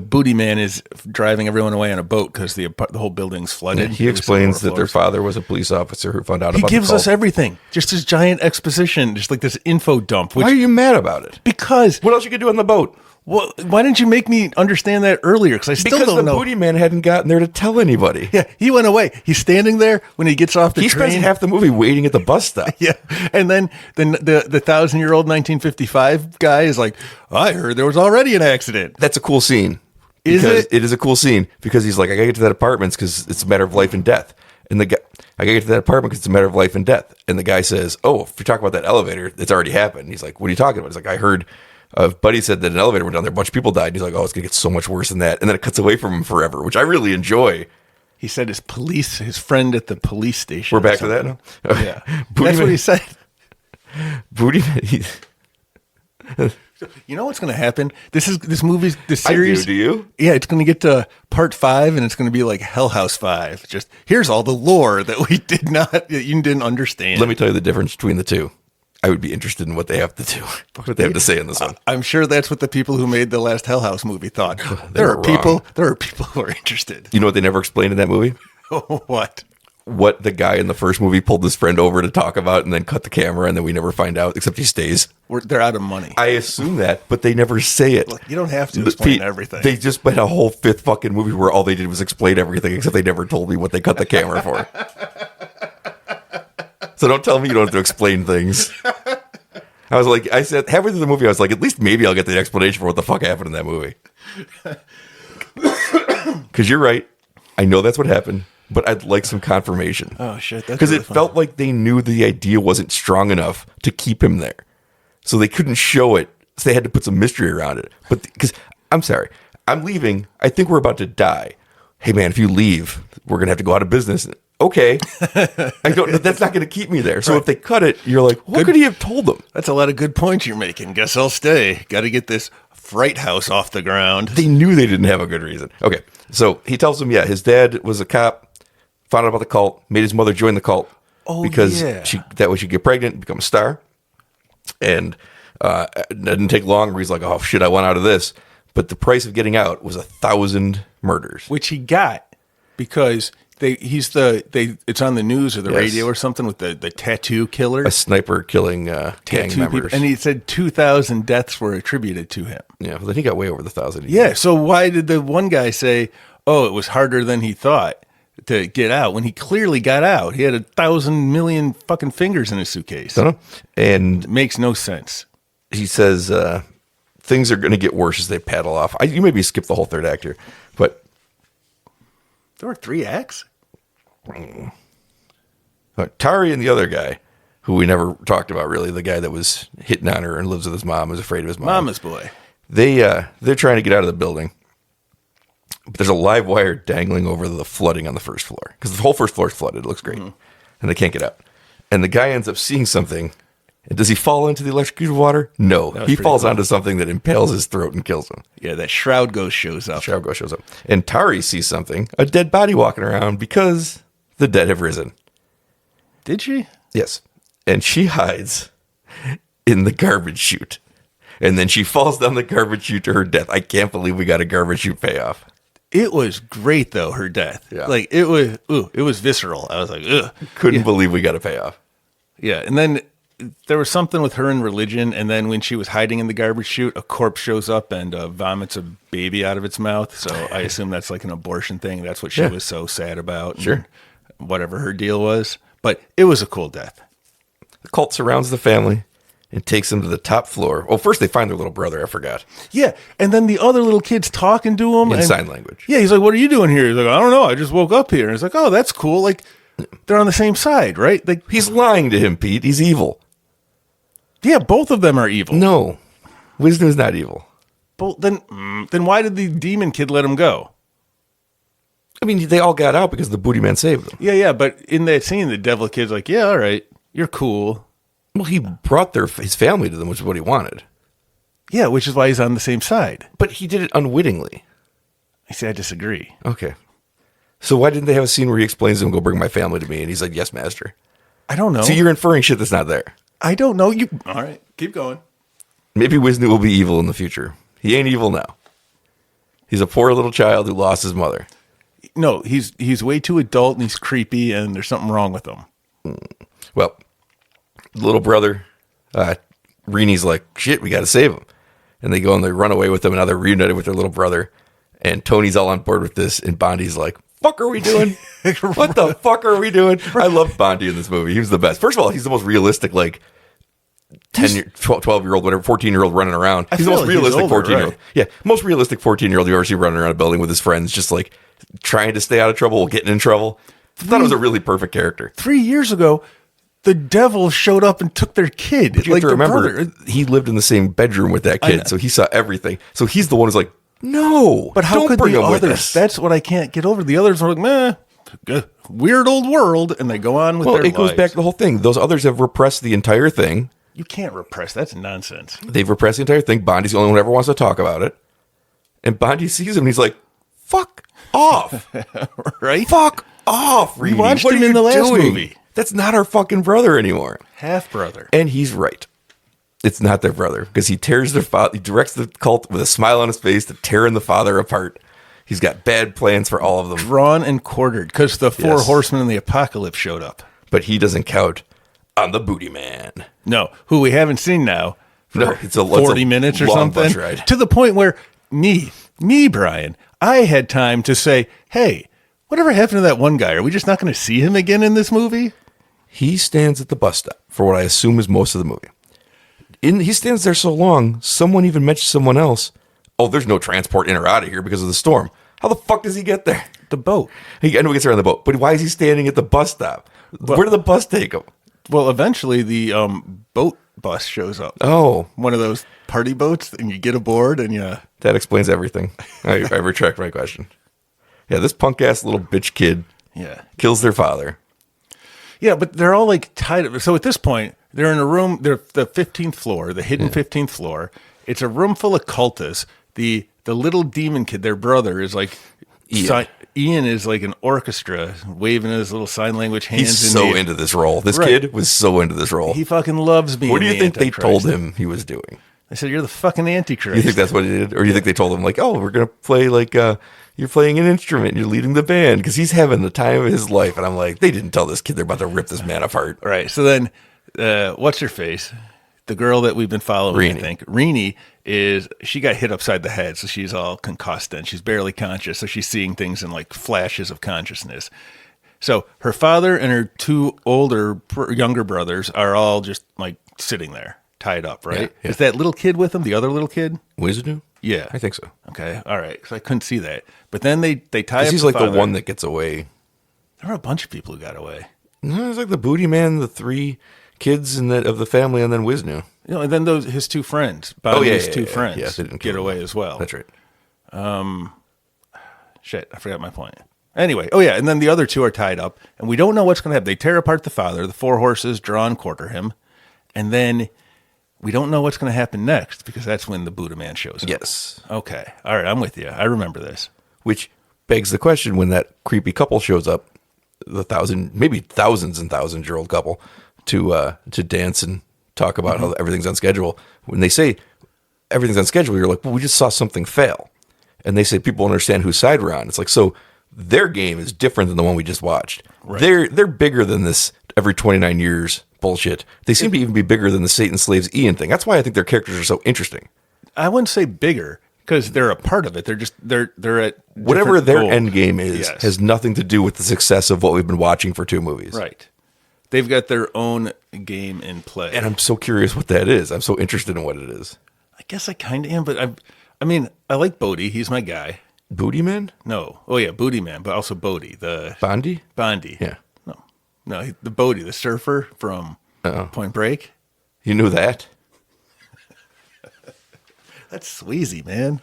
[SPEAKER 2] booty man is driving everyone away on a boat because the whole building's flooded.
[SPEAKER 1] Yeah, he explains that their father was a police officer who found out about the cult.
[SPEAKER 2] He gives us everything. Just this giant exposition, just like this info dump.
[SPEAKER 1] Why are you mad about it?
[SPEAKER 2] Because.
[SPEAKER 1] What else you could do on the boat?
[SPEAKER 2] Well, why didn't you make me understand that earlier? Because I still don't know.
[SPEAKER 1] Because the booty man hadn't gotten there to tell anybody.
[SPEAKER 2] Yeah, he went away. He's standing there when he gets off the train.
[SPEAKER 1] He spends half the movie waiting at the bus stop.
[SPEAKER 2] Yeah, and then the 1,000-year-old 1955 guy is like, I heard there was already an accident.
[SPEAKER 1] That's a cool scene.
[SPEAKER 2] Is it?
[SPEAKER 1] It is a cool scene because he's like, I gotta get to that apartment because it's a matter of life and death. And the guy, I gotta get to that apartment because it's a matter of life and death. And the guy says, oh, if you talk about that elevator, it's already happened. He's like, what are you talking about? He's like, I heard. Buddy said that an elevator went down there. A bunch of people died. And he's like, oh, it's going to get so much worse than that. And then it cuts away from him forever, which I really enjoy.
[SPEAKER 2] He said his friend at the police station.
[SPEAKER 1] We're back to that now?
[SPEAKER 2] Yeah. That's what he said.
[SPEAKER 1] Booty Man.
[SPEAKER 2] You know what's going to happen? This series.
[SPEAKER 1] Do you?
[SPEAKER 2] Yeah, it's going to get to part 5, and it's going to be like Hell House 5. Just, here's all the lore that you didn't understand.
[SPEAKER 1] Let me tell you the difference between the two. I would be interested in what they have to do, what they have to say in this one.
[SPEAKER 2] I'm sure that's what the people who made the last Hell House movie thought. There are people who are interested.
[SPEAKER 1] You know what they never explained in that movie?
[SPEAKER 2] What?
[SPEAKER 1] What the guy in the first movie pulled his friend over to talk about and then cut the camera and then we never find out, except he stays.
[SPEAKER 2] They're out of money.
[SPEAKER 1] I assume that, but they never say it.
[SPEAKER 2] Look, you don't have to explain everything.
[SPEAKER 1] They just made a whole 5th fucking movie where all they did was explain everything, except they never told me what they cut the camera for. So don't tell me you don't have to explain things. I said, halfway through the movie, I was like, at least maybe I'll get the explanation for what the fuck happened in that movie. Because you're right. I know that's what happened, but I'd like some confirmation.
[SPEAKER 2] Oh, shit.
[SPEAKER 1] Because it felt like they knew the idea wasn't strong enough to keep him there. So they couldn't show it. So they had to put some mystery around it. But because, I'm sorry, I'm leaving. I think we're about to die. Hey, man, if you leave, we're going to have to go out of business. Okay. That's not going to keep me there. So if they cut it, you're like, what could he have told them?
[SPEAKER 2] That's a lot of good points you're making. Guess I'll stay. Got to get this fright house off the ground.
[SPEAKER 1] They knew they didn't have a good reason. Okay. So he tells them, his dad was a cop, found out about the cult, made his mother join the cult because that way she'd get pregnant and become a star. And it didn't take long where he's like, oh, shit, I want out of this. But the price of getting out was 1,000 murders.
[SPEAKER 2] Which he got because it's on the news or the radio or something with the tattoo killer.
[SPEAKER 1] A sniper killing gang members.
[SPEAKER 2] People. And he said 2,000 deaths were attributed to him.
[SPEAKER 1] Yeah, well, then he got way over the 1,000.
[SPEAKER 2] Yeah, so why did the one guy say, oh, it was harder than he thought to get out when he clearly got out? He had 1,000 million fucking fingers in his suitcase.
[SPEAKER 1] Don't know. And
[SPEAKER 2] it makes no sense.
[SPEAKER 1] He says things are going to get worse as they paddle off. You maybe skip the whole third act here, but
[SPEAKER 2] there were 3 acts.
[SPEAKER 1] Tari and the other guy, who we never talked about really, the guy that was hitting on her and lives with his mom, is afraid of his mom.
[SPEAKER 2] Mama's boy.
[SPEAKER 1] They're trying to get out of the building, but there's a live wire dangling over the flooding on the first floor because the whole first floor is flooded. It looks great, and they can't get out. And the guy ends up seeing something. And does he fall into the electrocuted water? No, he falls onto something that impales his throat and kills him.
[SPEAKER 2] Yeah, that shroud ghost shows up.
[SPEAKER 1] And Tari sees something, a dead body walking around because the dead have risen.
[SPEAKER 2] Did she?
[SPEAKER 1] Yes. And she hides in the garbage chute. And then she falls down the garbage chute to her death. I can't believe we got a garbage chute payoff.
[SPEAKER 2] It was great, though, her death.
[SPEAKER 1] Yeah.
[SPEAKER 2] Like, it was visceral. I was like, ugh.
[SPEAKER 1] Couldn't believe we got a payoff.
[SPEAKER 2] Yeah, and then there was something with her in religion, and then when she was hiding in the garbage chute, a corpse shows up and vomits a baby out of its mouth. So I assume that's like an abortion thing. That's what she was so sad about.
[SPEAKER 1] Sure.
[SPEAKER 2] Whatever her deal was. But it was a cool death.
[SPEAKER 1] The cult surrounds the family and takes them to the top floor. Well, first they find their little brother. I forgot.
[SPEAKER 2] Yeah, and then the other little kid's talking to him.
[SPEAKER 1] In sign language.
[SPEAKER 2] Yeah, he's like, what are you doing here? He's like, I don't know. I just woke up here. And he's like, oh, that's cool. Like, they're on the same side, right? Like,
[SPEAKER 1] he's lying to him, Pete. He's evil.
[SPEAKER 2] Yeah, both of them are evil.
[SPEAKER 1] No, Wisdom is not evil.
[SPEAKER 2] Then why did the demon kid let him go?
[SPEAKER 1] I mean, they all got out because the booty man saved them.
[SPEAKER 2] Yeah, but in that scene, the devil kid's like, yeah, all right, you're cool.
[SPEAKER 1] Well, he brought his family to them, which is what he wanted.
[SPEAKER 2] Yeah, which is why he's on the same side.
[SPEAKER 1] But he did it unwittingly.
[SPEAKER 2] I say I disagree.
[SPEAKER 1] Okay. So why didn't they have a scene where he explains to him, go bring my family to me? And he's like, yes, master.
[SPEAKER 2] I don't know.
[SPEAKER 1] So you're inferring shit that's not there.
[SPEAKER 2] I don't know. All right, keep going.
[SPEAKER 1] Maybe Wisnu will be evil in the future. He ain't evil now. He's a poor little child who lost his mother.
[SPEAKER 2] No, he's way too adult and he's creepy and there's something wrong with him.
[SPEAKER 1] Well, the little brother, Rini's like, shit, we got to save him. And they go and they run away with him, and now they're reunited with their little brother. And Tony's all on board with this, and Bondi's like, fuck are we doing? What the fuck are we doing? I loved Bondi in this movie. He was the best. First of all, he's the most realistic, like, 12-year-old, whatever, 14-year-old running around. He's the most realistic 14-year-old. Right? Yeah, most realistic 14-year-old you ever see running around a building with his friends, just like trying to stay out of trouble while getting in trouble. I thought it was a really perfect character.
[SPEAKER 2] 3 years ago, the devil showed up and took their kid.
[SPEAKER 1] But you have to remember, he lived in the same bedroom with that kid, so he saw everything. So he's the one who's like, no,
[SPEAKER 2] but how could the others? That's what I can't get over. The others are like, meh, weird old world, and they go on with their lives.
[SPEAKER 1] Well, it goes back to the whole thing. Those others have repressed the entire thing.
[SPEAKER 2] You can't repress. That's nonsense.
[SPEAKER 1] They've repressed the entire thing. Bondi's the only one who ever wants to talk about it. And Bondi sees him, and he's like, fuck off.
[SPEAKER 2] Right?
[SPEAKER 1] Fuck off, Reedy.
[SPEAKER 2] We watched him in the last movie.
[SPEAKER 1] That's not our fucking brother anymore.
[SPEAKER 2] Half brother.
[SPEAKER 1] And he's right. It's not their brother because he tears their father. He directs the cult with a smile on his face to tearing the father apart. He's got bad plans for all of them.
[SPEAKER 2] Drawn and quartered because the four horsemen in the apocalypse showed up.
[SPEAKER 1] But he doesn't count on the booty man.
[SPEAKER 2] No, who we haven't seen now for
[SPEAKER 1] it's a
[SPEAKER 2] 40 minutes or something. To the point where me, Brian, I had time to say, hey, whatever happened to that one guy? Are we just not going to see him again in this movie?
[SPEAKER 1] He stands at the bus stop for what I assume is most of the movie. He stands there so long, someone even mentions someone else. Oh, there's no transport in or out of here because of the storm. How the fuck does he get there?
[SPEAKER 2] The boat.
[SPEAKER 1] I know he gets there on the boat, but why is he standing at the bus stop? Where did the bus take him?
[SPEAKER 2] Well, eventually the boat bus shows up.
[SPEAKER 1] Oh,
[SPEAKER 2] One of those party boats, and you get aboard, and you.
[SPEAKER 1] that explains everything. I retract my question. Yeah, this punk ass little bitch kid
[SPEAKER 2] Yeah.
[SPEAKER 1] kills their father.
[SPEAKER 2] Yeah, but they're all like tied up. So at this point, they're in a room. They're the 15th floor, the hidden 15th floor. It's a room full of cultists. The little demon kid, their brother, is like Ian is like an orchestra waving his little sign language hands.
[SPEAKER 1] He's so into this role. This kid was so into this role.
[SPEAKER 2] He fucking loves being.
[SPEAKER 1] What do you think they
[SPEAKER 2] Antichrist.
[SPEAKER 1] told him he was doing?
[SPEAKER 2] They said, "You're the fucking Antichrist."
[SPEAKER 1] You think that's what he did? Or you think they told him, like, oh, we're going to play, like, you're playing an instrument, you're leading the band, because he's having the time of his life. And I'm like, they didn't tell this kid they're about to rip this man apart.
[SPEAKER 2] Right. So then, what's her face? The girl that we've been following,
[SPEAKER 1] Renee.
[SPEAKER 2] I think. Renee she got hit upside the head, so she's all concussed and she's barely conscious. So she's seeing things in like flashes of consciousness. So her father and her two younger brothers are all just like sitting there, tied up, right?
[SPEAKER 1] Yeah.
[SPEAKER 2] Is that little kid with them, the other little kid?
[SPEAKER 1] Wisdom?
[SPEAKER 2] Yeah.
[SPEAKER 1] I think so.
[SPEAKER 2] Okay. All right. Because I couldn't see that. But then they tie up
[SPEAKER 1] Because he's
[SPEAKER 2] the
[SPEAKER 1] like
[SPEAKER 2] father.
[SPEAKER 1] the one that gets away.
[SPEAKER 2] There were a bunch of people who got away.
[SPEAKER 1] No, it's like the booty man, the three kids of the family, and then Wisnu.
[SPEAKER 2] You know, and then his two friends, Bonnie's two friends,
[SPEAKER 1] Yeah, they didn't
[SPEAKER 2] get
[SPEAKER 1] kill him.
[SPEAKER 2] away as well.
[SPEAKER 1] That's right.
[SPEAKER 2] Shit, I forgot my point. Anyway, and then the other two are tied up, and we don't know what's going to happen. They tear apart the father. The four horses draw and quarter him, and then we don't know what's going to happen next because that's when the Buddha man shows up.
[SPEAKER 1] Yes.
[SPEAKER 2] Okay. All right, I'm with you. I remember this.
[SPEAKER 1] Which begs the question, when that creepy couple shows up, maybe thousands and thousands-year-old couple, to dance and talk about how everything's on schedule. When they say everything's on schedule, you're like, well, we just saw something fail. And they say people understand whose side we're on. It's like, so their game is different than the one we just watched. Right. They're bigger than this every 29 years bullshit. They seem to even be bigger than the Satan slaves Ian thing. That's why I think their characters are so interesting.
[SPEAKER 2] I wouldn't say bigger because they're a part of it. They're at
[SPEAKER 1] Whatever their
[SPEAKER 2] goals.
[SPEAKER 1] end game is
[SPEAKER 2] Yes.
[SPEAKER 1] has nothing to do with the success of what we've been watching for 2 movies.
[SPEAKER 2] Right. They've got their own game in play.
[SPEAKER 1] And I'm so curious what that is. I'm so interested in what it is.
[SPEAKER 2] I guess I kind of am, but I mean, I like Bodhi. He's my guy.
[SPEAKER 1] Booty Man?
[SPEAKER 2] No. Oh, yeah, Booty Man, but also Bodhi.
[SPEAKER 1] Bondi?
[SPEAKER 2] Bondi.
[SPEAKER 1] Yeah.
[SPEAKER 2] No, the Bodhi, the surfer from Point Break.
[SPEAKER 1] You knew that?
[SPEAKER 2] That's Sweezy, man.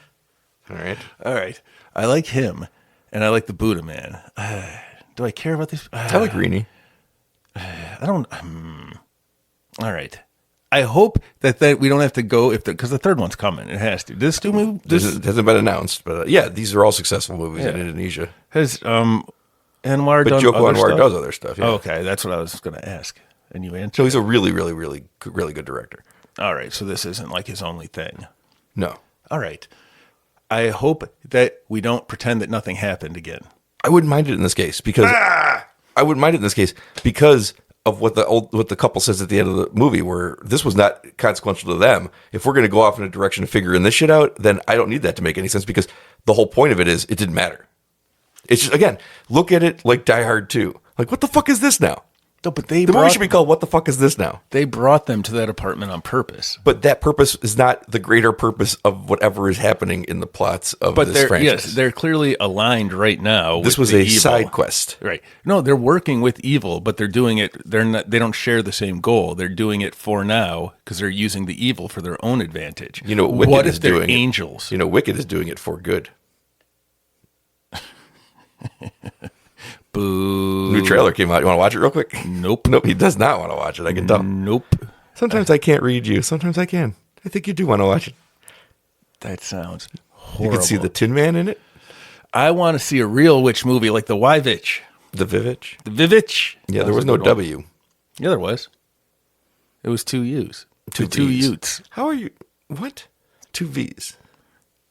[SPEAKER 1] All right.
[SPEAKER 2] All right. I like him, and I like the Buddha Man. Do I care about these?
[SPEAKER 1] I like Greenie.
[SPEAKER 2] I don't. All right. I hope that we don't have to go because the third one's coming. It has to. This two movie
[SPEAKER 1] This hasn't been announced, but yeah, these are all successful movies in Indonesia.
[SPEAKER 2] has Anwar
[SPEAKER 1] But
[SPEAKER 2] done
[SPEAKER 1] Joko
[SPEAKER 2] other
[SPEAKER 1] Anwar
[SPEAKER 2] stuff?
[SPEAKER 1] does other stuff. Yeah.
[SPEAKER 2] Oh, okay, that's what I was going to ask, and you answered.
[SPEAKER 1] So he's a really, really, really, really good director.
[SPEAKER 2] All right, so this isn't like his only thing.
[SPEAKER 1] No,
[SPEAKER 2] All right. I hope that we don't pretend that nothing happened again.
[SPEAKER 1] I wouldn't mind it in this case because of what the couple says at the end of the movie, where this was not consequential to them. If we're going to go off in a direction of figuring this shit out, then I don't need that to make any sense because the whole point of it is it didn't matter. It's just, again, look at it like Die Hard 2. Like, what the fuck is this now?
[SPEAKER 2] No, but
[SPEAKER 1] The movie should be called What the Fuck Is This Now?
[SPEAKER 2] They brought them to that apartment on purpose.
[SPEAKER 1] But that purpose is not the greater purpose of whatever is happening in the plots of this franchise.
[SPEAKER 2] They're clearly aligned right now.
[SPEAKER 1] This
[SPEAKER 2] with
[SPEAKER 1] was
[SPEAKER 2] the
[SPEAKER 1] a
[SPEAKER 2] evil.
[SPEAKER 1] side quest.
[SPEAKER 2] Right. No, they're working with evil, but they're doing it. They don't share the same goal. They're doing it for now because they're using the evil for their own advantage.
[SPEAKER 1] You know what Wicked
[SPEAKER 2] what
[SPEAKER 1] is
[SPEAKER 2] if they're
[SPEAKER 1] doing?
[SPEAKER 2] angels?
[SPEAKER 1] You know, Wicked is doing it for good.
[SPEAKER 2] Boo.
[SPEAKER 1] New trailer came out. You want to watch it real quick?
[SPEAKER 2] Nope.
[SPEAKER 1] Nope, he does not want to watch it. I can tell.
[SPEAKER 2] Nope.
[SPEAKER 1] Sometimes I can't read you. Sometimes I can. I think you do want to watch it.
[SPEAKER 2] That sounds horrible.
[SPEAKER 1] You can see the Tin Man in it.
[SPEAKER 2] I want to see a real witch movie like the Wyvich.
[SPEAKER 1] The Vivitch.
[SPEAKER 2] The Vivitch.
[SPEAKER 1] Yeah,
[SPEAKER 2] That
[SPEAKER 1] there was
[SPEAKER 2] a
[SPEAKER 1] no
[SPEAKER 2] good one.
[SPEAKER 1] W.
[SPEAKER 2] Yeah, there was. It was 2 U's.
[SPEAKER 1] Two
[SPEAKER 2] Two
[SPEAKER 1] V's.
[SPEAKER 2] Utes.
[SPEAKER 1] How are you? What? 2 V's.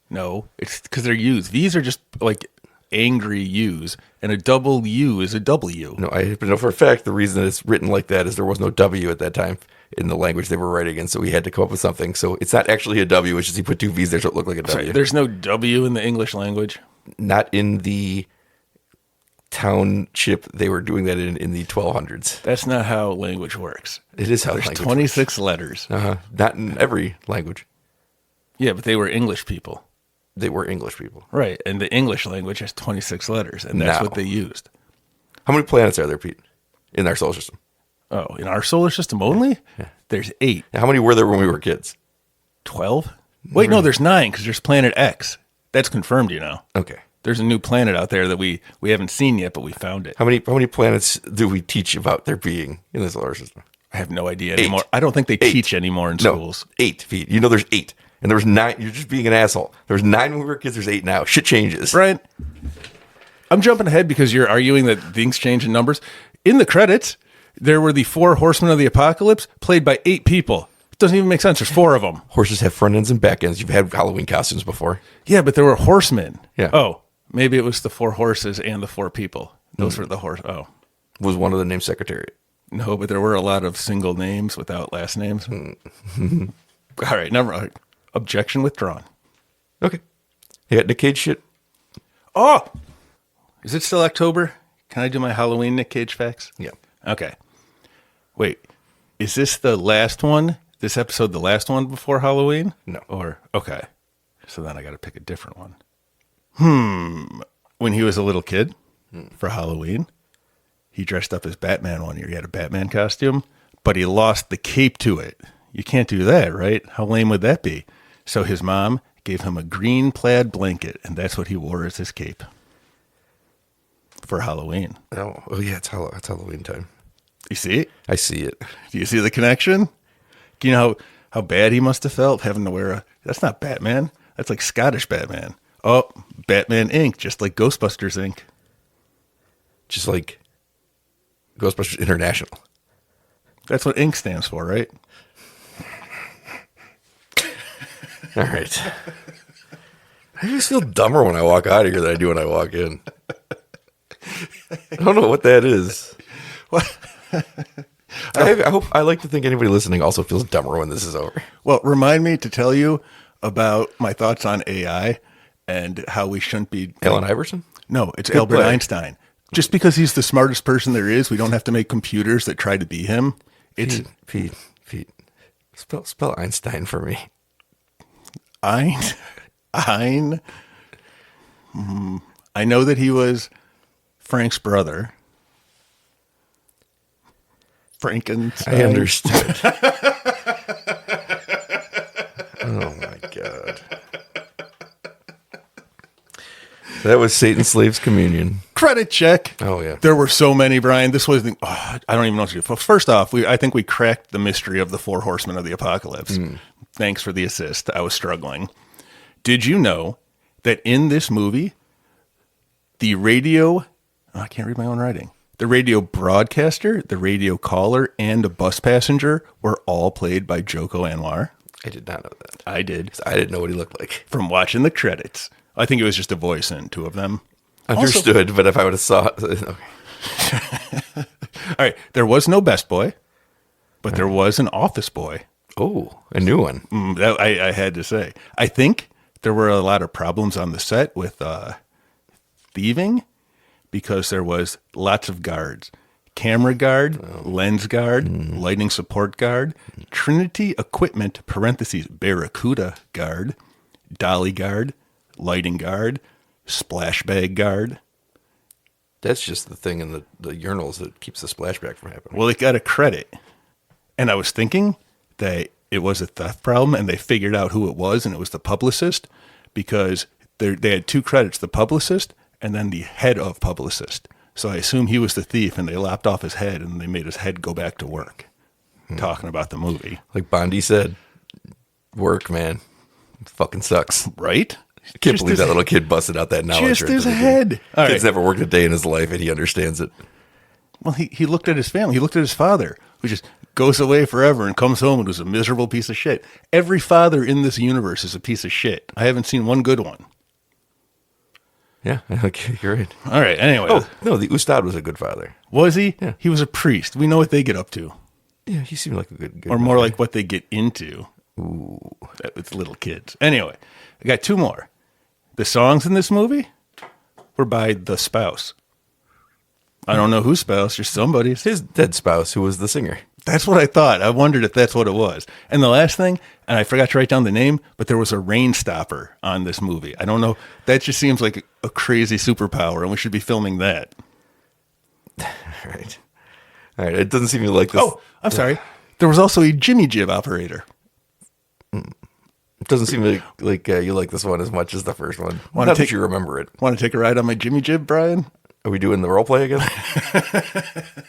[SPEAKER 2] No, it's because they're U's. V's are just like angry U's, and a double U is a W.
[SPEAKER 1] No, I know for a fact the reason that it's written like that is there was no W at that time in the language they were writing in, so we had to come up with something. So it's not actually a W, it's just he put 2 V's there so it looked like a W.
[SPEAKER 2] Sorry, there's no W in the English language.
[SPEAKER 1] Not in the township they were doing that in the 1200s.
[SPEAKER 2] That's not how language works.
[SPEAKER 1] It is how
[SPEAKER 2] There's
[SPEAKER 1] language
[SPEAKER 2] 26 letters.
[SPEAKER 1] works. Not in every language.
[SPEAKER 2] Yeah, but they were English people.
[SPEAKER 1] They were English people.
[SPEAKER 2] Right, and the English language has 26 letters, and that's
[SPEAKER 1] Now.
[SPEAKER 2] what they used.
[SPEAKER 1] How many planets are there, Pete, in our solar system?
[SPEAKER 2] Oh, in our solar system only? There's 8.
[SPEAKER 1] How many were there when we were kids?
[SPEAKER 2] 12? Wait, no, there's 9 because there's Planet X. That's confirmed,
[SPEAKER 1] Okay.
[SPEAKER 2] There's a new planet out there that we haven't seen yet, but we found it.
[SPEAKER 1] How many planets do we teach about there being in the solar system?
[SPEAKER 2] I have no idea anymore. I don't think they teach anymore in schools.
[SPEAKER 1] 8 feet. There's 8. And there was 9. You're just being an asshole. There was 9 when we were kids. There's 8 now. Shit changes.
[SPEAKER 2] Brian, I'm jumping ahead because you're arguing that things change in numbers. In the credits, there were the 4 horsemen of the apocalypse played by 8 people. It doesn't even make sense. There's 4 of them.
[SPEAKER 1] Horses have front ends and back ends. You've had Halloween costumes before.
[SPEAKER 2] Yeah, but there were horsemen.
[SPEAKER 1] Yeah.
[SPEAKER 2] Oh, maybe it was the 4 horses and the 4 people. Those were the horse. Oh.
[SPEAKER 1] Was one of the names Secretariat?
[SPEAKER 2] No, but there were a lot of single names without last names. All right, never mind. Objection withdrawn.
[SPEAKER 1] Okay. You got Nick Cage shit?
[SPEAKER 2] Oh! Is it still October? Can I do my Halloween Nick Cage facts?
[SPEAKER 1] Yeah.
[SPEAKER 2] Okay. Wait, is this the last one? This episode the last one before Halloween?
[SPEAKER 1] No.
[SPEAKER 2] Or, okay. So then I got to pick a different one. When he was a little kid for Halloween, he dressed up as Batman one year. He had a Batman costume, but he lost the cape to it. You can't do that, right? How lame would that be? So his mom gave him a green plaid blanket, and that's what he wore as his cape for Halloween.
[SPEAKER 1] Oh yeah, it's Halloween time.
[SPEAKER 2] You see it?
[SPEAKER 1] I see it.
[SPEAKER 2] Do you see the connection? Do you know how bad he must have felt having to wear that's not Batman. That's like Scottish Batman. Oh, Batman Inc., just like Ghostbusters Inc.
[SPEAKER 1] Just like Ghostbusters International.
[SPEAKER 2] That's what Inc. stands for, right?
[SPEAKER 1] All right. I just feel dumber when I walk out of here than I do when I walk in. I don't know what that is. What? I like to think anybody listening also feels dumber when this is over.
[SPEAKER 2] Well, remind me to tell you about my thoughts on AI and how we shouldn't be...
[SPEAKER 1] Alan Iverson?
[SPEAKER 2] No, it's Albert Einstein. Just because he's the smartest person there is, we don't have to make computers that try to be him. It's
[SPEAKER 1] Pete. Spell Einstein for me.
[SPEAKER 2] I know that he was Frank's brother. Frankenstein.
[SPEAKER 1] I understood. Oh my God. That was Satan's Slaves Communion.
[SPEAKER 2] Credit check.
[SPEAKER 1] Oh yeah.
[SPEAKER 2] There were so many, Brian. This was I don't even know what to do. Well, first off, I think we cracked the mystery of the 4 horsemen of the apocalypse. Thanks for the assist. I was struggling. Did you know that in this movie, the radio... Oh, I can't read my own writing. The radio broadcaster, the radio caller, and a bus passenger were all played by Joko Anwar?
[SPEAKER 1] I did not know that.
[SPEAKER 2] I did.
[SPEAKER 1] I didn't know what he looked like.
[SPEAKER 2] From watching the credits. I think it was just a voice in 2 of them.
[SPEAKER 1] Understood, but if I would have saw it... Okay.
[SPEAKER 2] All right. There was no best boy, but there was an office boy.
[SPEAKER 1] Oh, a new one.
[SPEAKER 2] That I had to say. I think there were a lot of problems on the set with thieving because there was lots of guards. Camera guard, lens guard, lighting support guard, Trinity equipment, parentheses, Barracuda guard, dolly guard, lighting guard, splash bag guard.
[SPEAKER 1] That's just the thing in the urinals that keeps the splashback from happening.
[SPEAKER 2] Well, it got a credit. And I was thinking that it was a theft problem, and they figured out who it was, and it was the publicist, because they had 2 credits, the publicist and then the head of publicist. So I assume he was the thief, and they lopped off his head, and they made his head go back to work, talking about the movie.
[SPEAKER 1] Like Bondi said, work, man. It fucking sucks.
[SPEAKER 2] Right?
[SPEAKER 1] I can't believe that little kid busted out that knowledge.
[SPEAKER 2] Just his head. All
[SPEAKER 1] Kid's
[SPEAKER 2] right.
[SPEAKER 1] never worked a day in his life, and he understands it.
[SPEAKER 2] Well, he looked at his family. He looked at his father, who just goes away forever and comes home and was a miserable piece of shit. Every father in this universe is a piece of shit. I haven't seen one good one.
[SPEAKER 1] Yeah, okay, you're right.
[SPEAKER 2] All right, anyway.
[SPEAKER 1] Oh, no, the Ustad was a good father.
[SPEAKER 2] Was he?
[SPEAKER 1] Yeah.
[SPEAKER 2] He was a priest. We know what they get up to.
[SPEAKER 1] Yeah, he seemed like a good
[SPEAKER 2] Or more like what they get into.
[SPEAKER 1] Ooh.
[SPEAKER 2] With little kids. Anyway, I got 2 more. The songs in this movie were by the spouse. I don't know whose spouse, just somebody's.
[SPEAKER 1] His dead spouse, who was the singer.
[SPEAKER 2] That's what I thought. I wondered if that's what it was. And the last thing, and I forgot to write down the name, but there was a rain stopper on this movie. I don't know. That just seems like a crazy superpower, and we should be filming that.
[SPEAKER 1] All right. It doesn't seem like this.
[SPEAKER 2] Oh, I'm sorry. There was also a Jimmy Jib operator.
[SPEAKER 1] It doesn't seem like you like this one as much as the first one. Not that you remember it.
[SPEAKER 2] Want to take a ride on my Jimmy Jib, Brian?
[SPEAKER 1] Are we doing the role play again?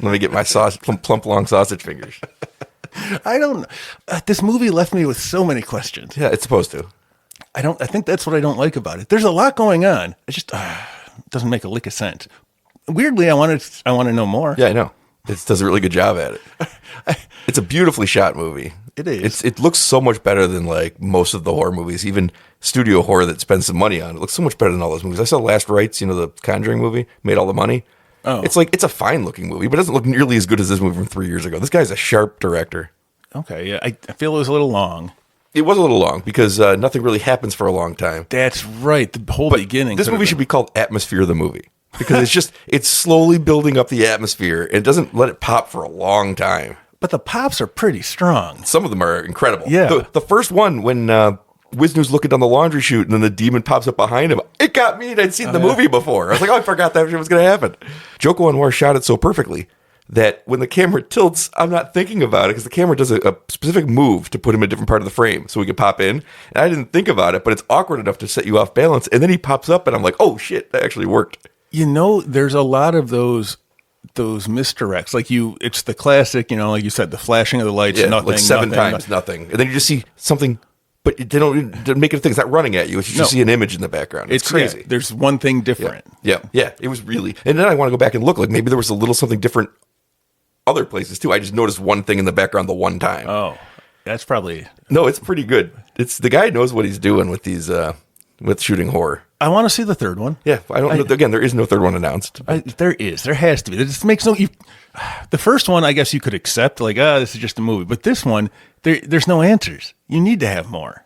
[SPEAKER 1] Let me get my plump long sausage fingers.
[SPEAKER 2] I don't. This movie left me with so many questions.
[SPEAKER 1] Yeah, it's supposed to.
[SPEAKER 2] I think that's what I don't like about it. There's a lot going on. It just doesn't make a lick of sense. Weirdly, I want to know more.
[SPEAKER 1] Yeah, I know. It does a really good job at it. It's a beautifully shot movie.
[SPEAKER 2] It is.
[SPEAKER 1] It looks so much better than like most of the horror movies, even studio horror that spends some money on it. Looks so much better than all those movies. I saw Last Rites, the Conjuring movie, made all the money.
[SPEAKER 2] Oh.
[SPEAKER 1] It's a fine looking movie, but it doesn't look nearly as good as this movie from 3 years ago. This guy's a sharp director.
[SPEAKER 2] Okay, yeah, I feel it was a little long.
[SPEAKER 1] It was a little long because nothing really happens for a long time.
[SPEAKER 2] That's right. The whole beginning.
[SPEAKER 1] This movie should be called Atmosphere the Movie because it's slowly building up the atmosphere and it doesn't let it pop for a long time.
[SPEAKER 2] But the pops are pretty strong.
[SPEAKER 1] Some of them are incredible.
[SPEAKER 2] Yeah.
[SPEAKER 1] The first one when Wisnu's looking down the laundry chute and then the demon pops up behind him. It got me and I'd seen the movie before. I was like, I forgot that shit was going to happen. Joko Anwar shot it so perfectly that when the camera tilts, I'm not thinking about it because the camera does a specific move to put him in a different part of the frame so he can pop in. And I didn't think about it, but it's awkward enough to set you off balance. And then he pops up and I'm like, oh shit, that actually worked.
[SPEAKER 2] There's a lot of those misdirects. It's the classic, like you said, the flashing of the lights, nothing.
[SPEAKER 1] Like seven times, nothing. And then you just see something, but they don't make it a thing. It's not running at you. It's just see an image in the background. It's crazy.
[SPEAKER 2] Yeah, there's one thing different.
[SPEAKER 1] Yeah. It was really, and then I want to go back and look, like maybe there was a little something different other places too. I just noticed one thing in the background the one time.
[SPEAKER 2] Oh, that's probably...
[SPEAKER 1] No, it's pretty good. It's the guy knows what he's doing with these, with shooting horror.
[SPEAKER 2] I want to see the third one.
[SPEAKER 1] Yeah, I don't know. Again, there is no third one announced.
[SPEAKER 2] There has to be. It just makes the first one, I guess you could accept, this is just a movie. But this one, there's no answers. You need to have more.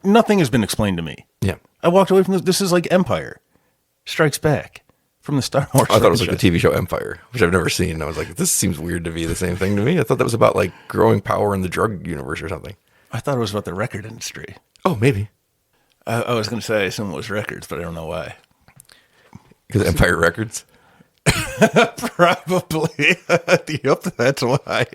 [SPEAKER 2] Nothing has been explained to me.
[SPEAKER 1] Yeah.
[SPEAKER 2] I walked away from this. This is like Empire Strikes Back from the Star Wars.
[SPEAKER 1] I thought it was like the TV show Empire, which I've never seen. I was like, this seems weird to be the same thing to me. I thought that was about like growing power in the drug universe or something.
[SPEAKER 2] I thought it was about the record industry.
[SPEAKER 1] Oh, maybe.
[SPEAKER 2] I was going to say I assume it was records, but I don't know why.
[SPEAKER 1] Because Empire Records?
[SPEAKER 2] Probably. Yep, that's why.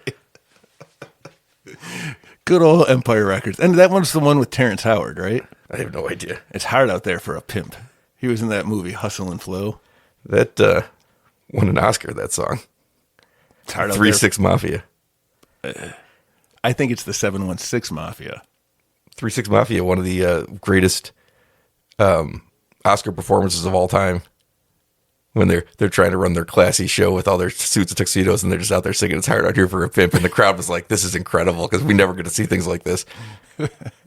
[SPEAKER 2] Good old Empire Records. And that one's the one with Terrence Howard, right?
[SPEAKER 1] I have no idea.
[SPEAKER 2] It's hard out there for a pimp. He was in that movie, Hustle and Flow.
[SPEAKER 1] That won an Oscar, that song.
[SPEAKER 2] It's hard out
[SPEAKER 1] 3-6 Mafia.
[SPEAKER 2] I think it's the 716 Mafia.
[SPEAKER 1] 3-6 Mafia, one of the greatest Oscar performances of all time. When they're trying to run their classy show with all their suits and tuxedos, and they're just out there singing "It's Hard Out Here for a Pimp," and the crowd was like, "This is incredible," because we never get to see things like this.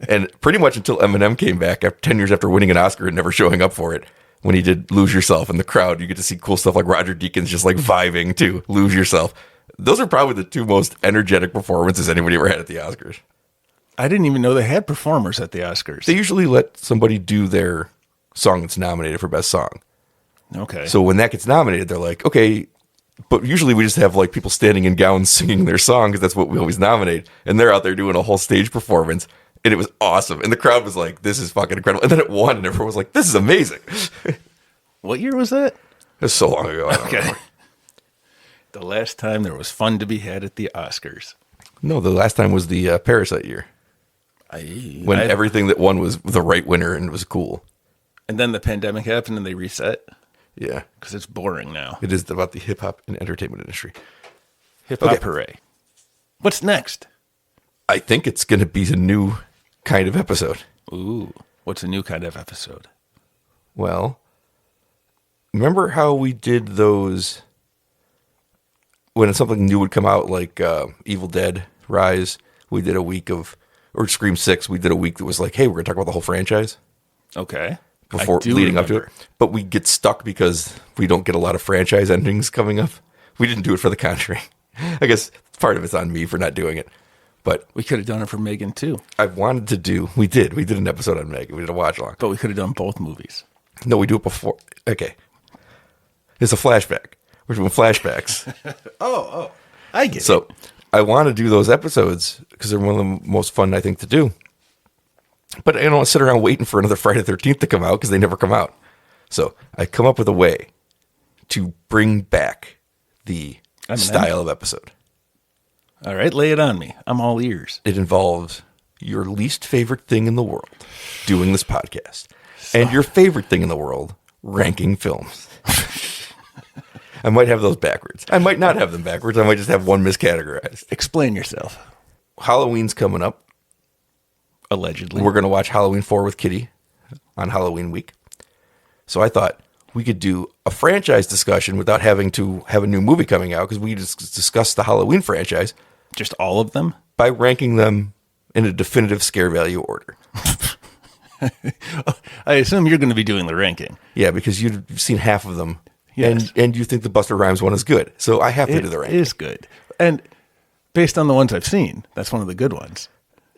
[SPEAKER 1] And pretty much until Eminem came back 10 years after winning an Oscar and never showing up for it, when he did "Lose Yourself" in the crowd, you get to see cool stuff like Roger Deakins just like vibing to "Lose Yourself." Those are probably the two most energetic performances anybody ever had at the Oscars.
[SPEAKER 2] I didn't even know they had performers at the Oscars.
[SPEAKER 1] They usually let somebody do their song that's nominated for Best Song.
[SPEAKER 2] Okay.
[SPEAKER 1] So when that gets nominated, they're like, okay, but usually we just have like people standing in gowns singing their song because that's what we always nominate. And they're out there doing a whole stage performance. And it was awesome. And the crowd was like, this is fucking incredible. And then it won and everyone was like, this is amazing.
[SPEAKER 2] What year was that?
[SPEAKER 1] It was so long ago. I don't remember.
[SPEAKER 2] The last time there was fun to be had at the Oscars.
[SPEAKER 1] No, the last time was the Parasite year. When everything that won was the right winner and it was cool.
[SPEAKER 2] And then the pandemic happened and they reset.
[SPEAKER 1] Yeah.
[SPEAKER 2] Because it's boring now.
[SPEAKER 1] It is about the hip-hop and entertainment industry.
[SPEAKER 2] Hip-hop hooray. What's next?
[SPEAKER 1] I think it's going to be a new kind of episode.
[SPEAKER 2] Ooh. What's a new kind of episode?
[SPEAKER 1] Well, remember how we did those when something new would come out, like Evil Dead Rise? We did a week of, or Scream 6, we did a week that was like, hey, we're going to talk about the whole franchise.
[SPEAKER 2] Okay.
[SPEAKER 1] Before leading up to it. But we get stuck because we don't get a lot of franchise endings coming up. We didn't do it for The Conjuring. I guess part of it's on me for not doing it. But
[SPEAKER 2] we could have done it for Megan too.
[SPEAKER 1] I wanted to do, we did an episode on Megan. We did a watch along.
[SPEAKER 2] But we could have done both movies.
[SPEAKER 1] No, we do it before. Okay. It's a flashback. We're doing flashbacks.
[SPEAKER 2] Oh, I get it.
[SPEAKER 1] So I want to do those episodes because they're one of the most fun, I think, to do. But I don't want to sit around waiting for another Friday the 13th to come out because they never come out. So I come up with a way to bring back the style of episode.
[SPEAKER 2] All right, lay it on me. I'm all ears.
[SPEAKER 1] It involves your least favorite thing in the world, doing this podcast, and your favorite thing in the world, ranking films. I might have those backwards. I might not have them backwards. I might just have one miscategorized.
[SPEAKER 2] Explain yourself.
[SPEAKER 1] Halloween's coming up.
[SPEAKER 2] Allegedly.
[SPEAKER 1] We're going to watch Halloween 4 with Kitty on Halloween week. So I thought we could do a franchise discussion without having to have a new movie coming out, because we just discussed the Halloween franchise.
[SPEAKER 2] Just all of them?
[SPEAKER 1] By ranking them in a definitive scare value order.
[SPEAKER 2] I assume you're going to be doing the ranking.
[SPEAKER 1] Yeah, because you've seen half of them.
[SPEAKER 2] Yes.
[SPEAKER 1] And you think the Busta Rhymes one is good. So I have to do the ranking.
[SPEAKER 2] It is good. And based on the ones I've seen, that's one of the good ones.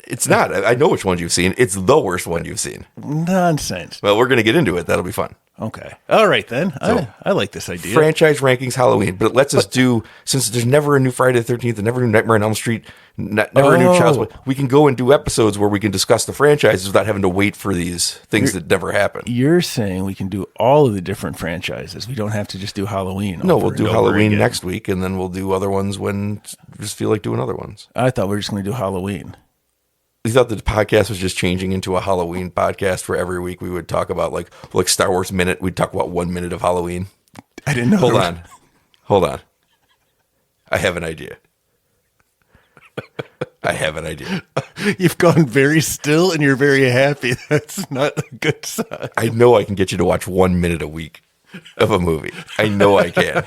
[SPEAKER 1] It's not. I know which ones you've seen. It's the worst one you've seen.
[SPEAKER 2] Nonsense.
[SPEAKER 1] Well, we're going to get into it. That'll be fun.
[SPEAKER 2] Okay. All right, then.
[SPEAKER 1] So,
[SPEAKER 2] I like this idea.
[SPEAKER 1] Franchise rankings Halloween. But it lets us do, since there's never a new Friday the 13th and never a new Nightmare on Elm Street, never a new Child's Play, we can go and do episodes where we can discuss the franchises without having to wait for these things that never happen.
[SPEAKER 2] You're saying we can do all of the different franchises. We don't have to just do Halloween.
[SPEAKER 1] No, we'll do Halloween next week, and then we'll do other ones when we just feel like doing other ones.
[SPEAKER 2] I thought we were just going to do Halloween.
[SPEAKER 1] You thought the podcast was just changing into a Halloween podcast where every week we would talk about like Star Wars Minute. We'd talk about 1 minute of Halloween.
[SPEAKER 2] I didn't know.
[SPEAKER 1] Hold on. I have an idea.
[SPEAKER 2] You've gone very still and you're very happy. That's not a good sign.
[SPEAKER 1] I know I can get you to watch 1 minute a week of a movie. I know I can.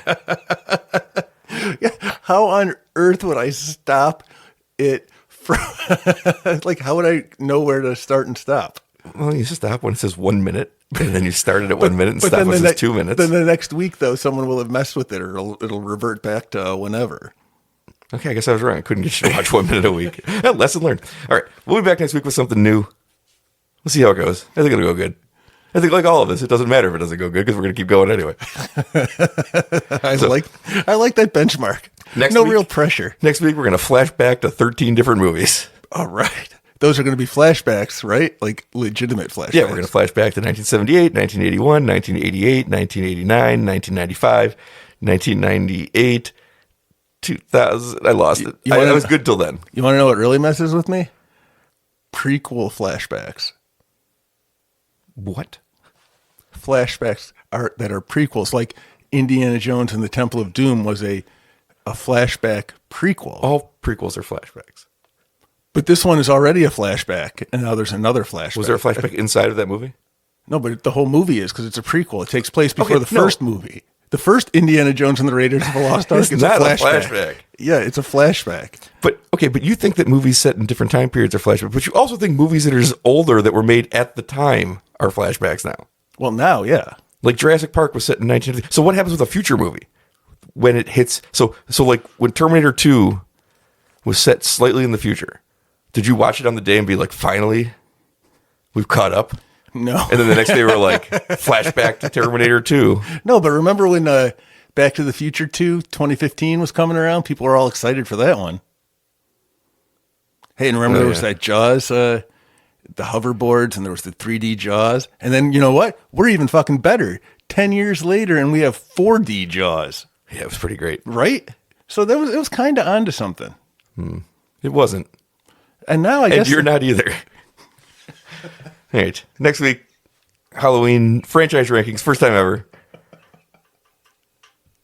[SPEAKER 2] How on earth would I stop it from, like, how would I know where to start and stop?
[SPEAKER 1] Well, you just stop when it says 1 minute, and then you start it at 1 minute and stop when it says 2 minutes.
[SPEAKER 2] Then the next week, though, someone will have messed with it, or it'll revert back to whenever.
[SPEAKER 1] Okay, I guess I was wrong. I couldn't get you to watch 1 minute a week. Lesson learned. All right, we'll be back next week with something new. We'll see how it goes. I think it'll go good. I think, like all of this, it doesn't matter if it doesn't go good because we're going to keep going anyway.
[SPEAKER 2] I like that benchmark. No real pressure.
[SPEAKER 1] Next week, we're going to flash back to 13 different movies.
[SPEAKER 2] All right. Those are going to be flashbacks, right? Like legitimate flashbacks.
[SPEAKER 1] Yeah, we're going to flash back to 1978, 1981, 1988, 1989, 1995, 1998, 2000. I lost it. I was good till then.
[SPEAKER 2] You want to know what really messes with me? Prequel flashbacks.
[SPEAKER 1] What?
[SPEAKER 2] Flashbacks that are prequels, like Indiana Jones and the Temple of Doom was a flashback prequel.
[SPEAKER 1] All prequels are flashbacks.
[SPEAKER 2] But this one is already a flashback, and now there's another flashback.
[SPEAKER 1] Was there a flashback inside of that movie?
[SPEAKER 2] No, but the whole movie is, because it's a prequel. It takes place before the first movie. The first Indiana Jones and the Raiders of the Lost Ark is
[SPEAKER 1] not
[SPEAKER 2] a flashback. Yeah, it's a flashback.
[SPEAKER 1] But you think that movies set in different time periods are flashbacks, but you also think movies that are just older that were made at the time are flashbacks now.
[SPEAKER 2] Well, now, yeah.
[SPEAKER 1] Like Jurassic Park was set in 1950. So what happens with a future movie when it hits? So like when Terminator 2 was set slightly in the future, did you watch it on the day and be like, finally, we've caught up?
[SPEAKER 2] No.
[SPEAKER 1] And then the next day we're like, flashback to Terminator 2.
[SPEAKER 2] No, but remember when Back to the Future 2 2015 was coming around? People were all excited for that one. Hey, and remember there was that Jaws, the hoverboards, and there was the 3D Jaws. And then, you know what? We're even fucking better. 10 years later, and we have 4D Jaws.
[SPEAKER 1] Yeah, it was pretty great.
[SPEAKER 2] Right? So it was kind of onto something.
[SPEAKER 1] It wasn't.
[SPEAKER 2] And now I guess...
[SPEAKER 1] And you're not either. All right. Next week, Halloween franchise rankings. First time ever.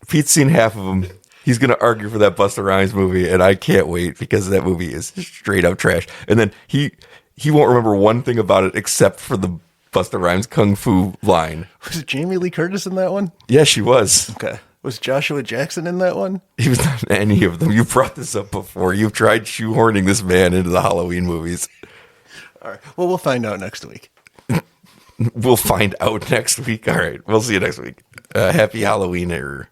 [SPEAKER 1] Pete's seen half of them. He's going to argue for that Busta Rhymes movie, and I can't wait because that movie is straight up trash. And then he won't remember one thing about it except for the Busta Rhymes kung fu line.
[SPEAKER 2] Was Jamie Lee Curtis in that one?
[SPEAKER 1] Yeah, she was.
[SPEAKER 2] Okay. Was Joshua Jackson in that one?
[SPEAKER 1] He was not in any of them. You brought this up before. You've tried shoehorning this man into the Halloween movies.
[SPEAKER 2] All right. Well, we'll find out next week.
[SPEAKER 1] We'll find out next week. All right. We'll see you next week. Happy Halloween.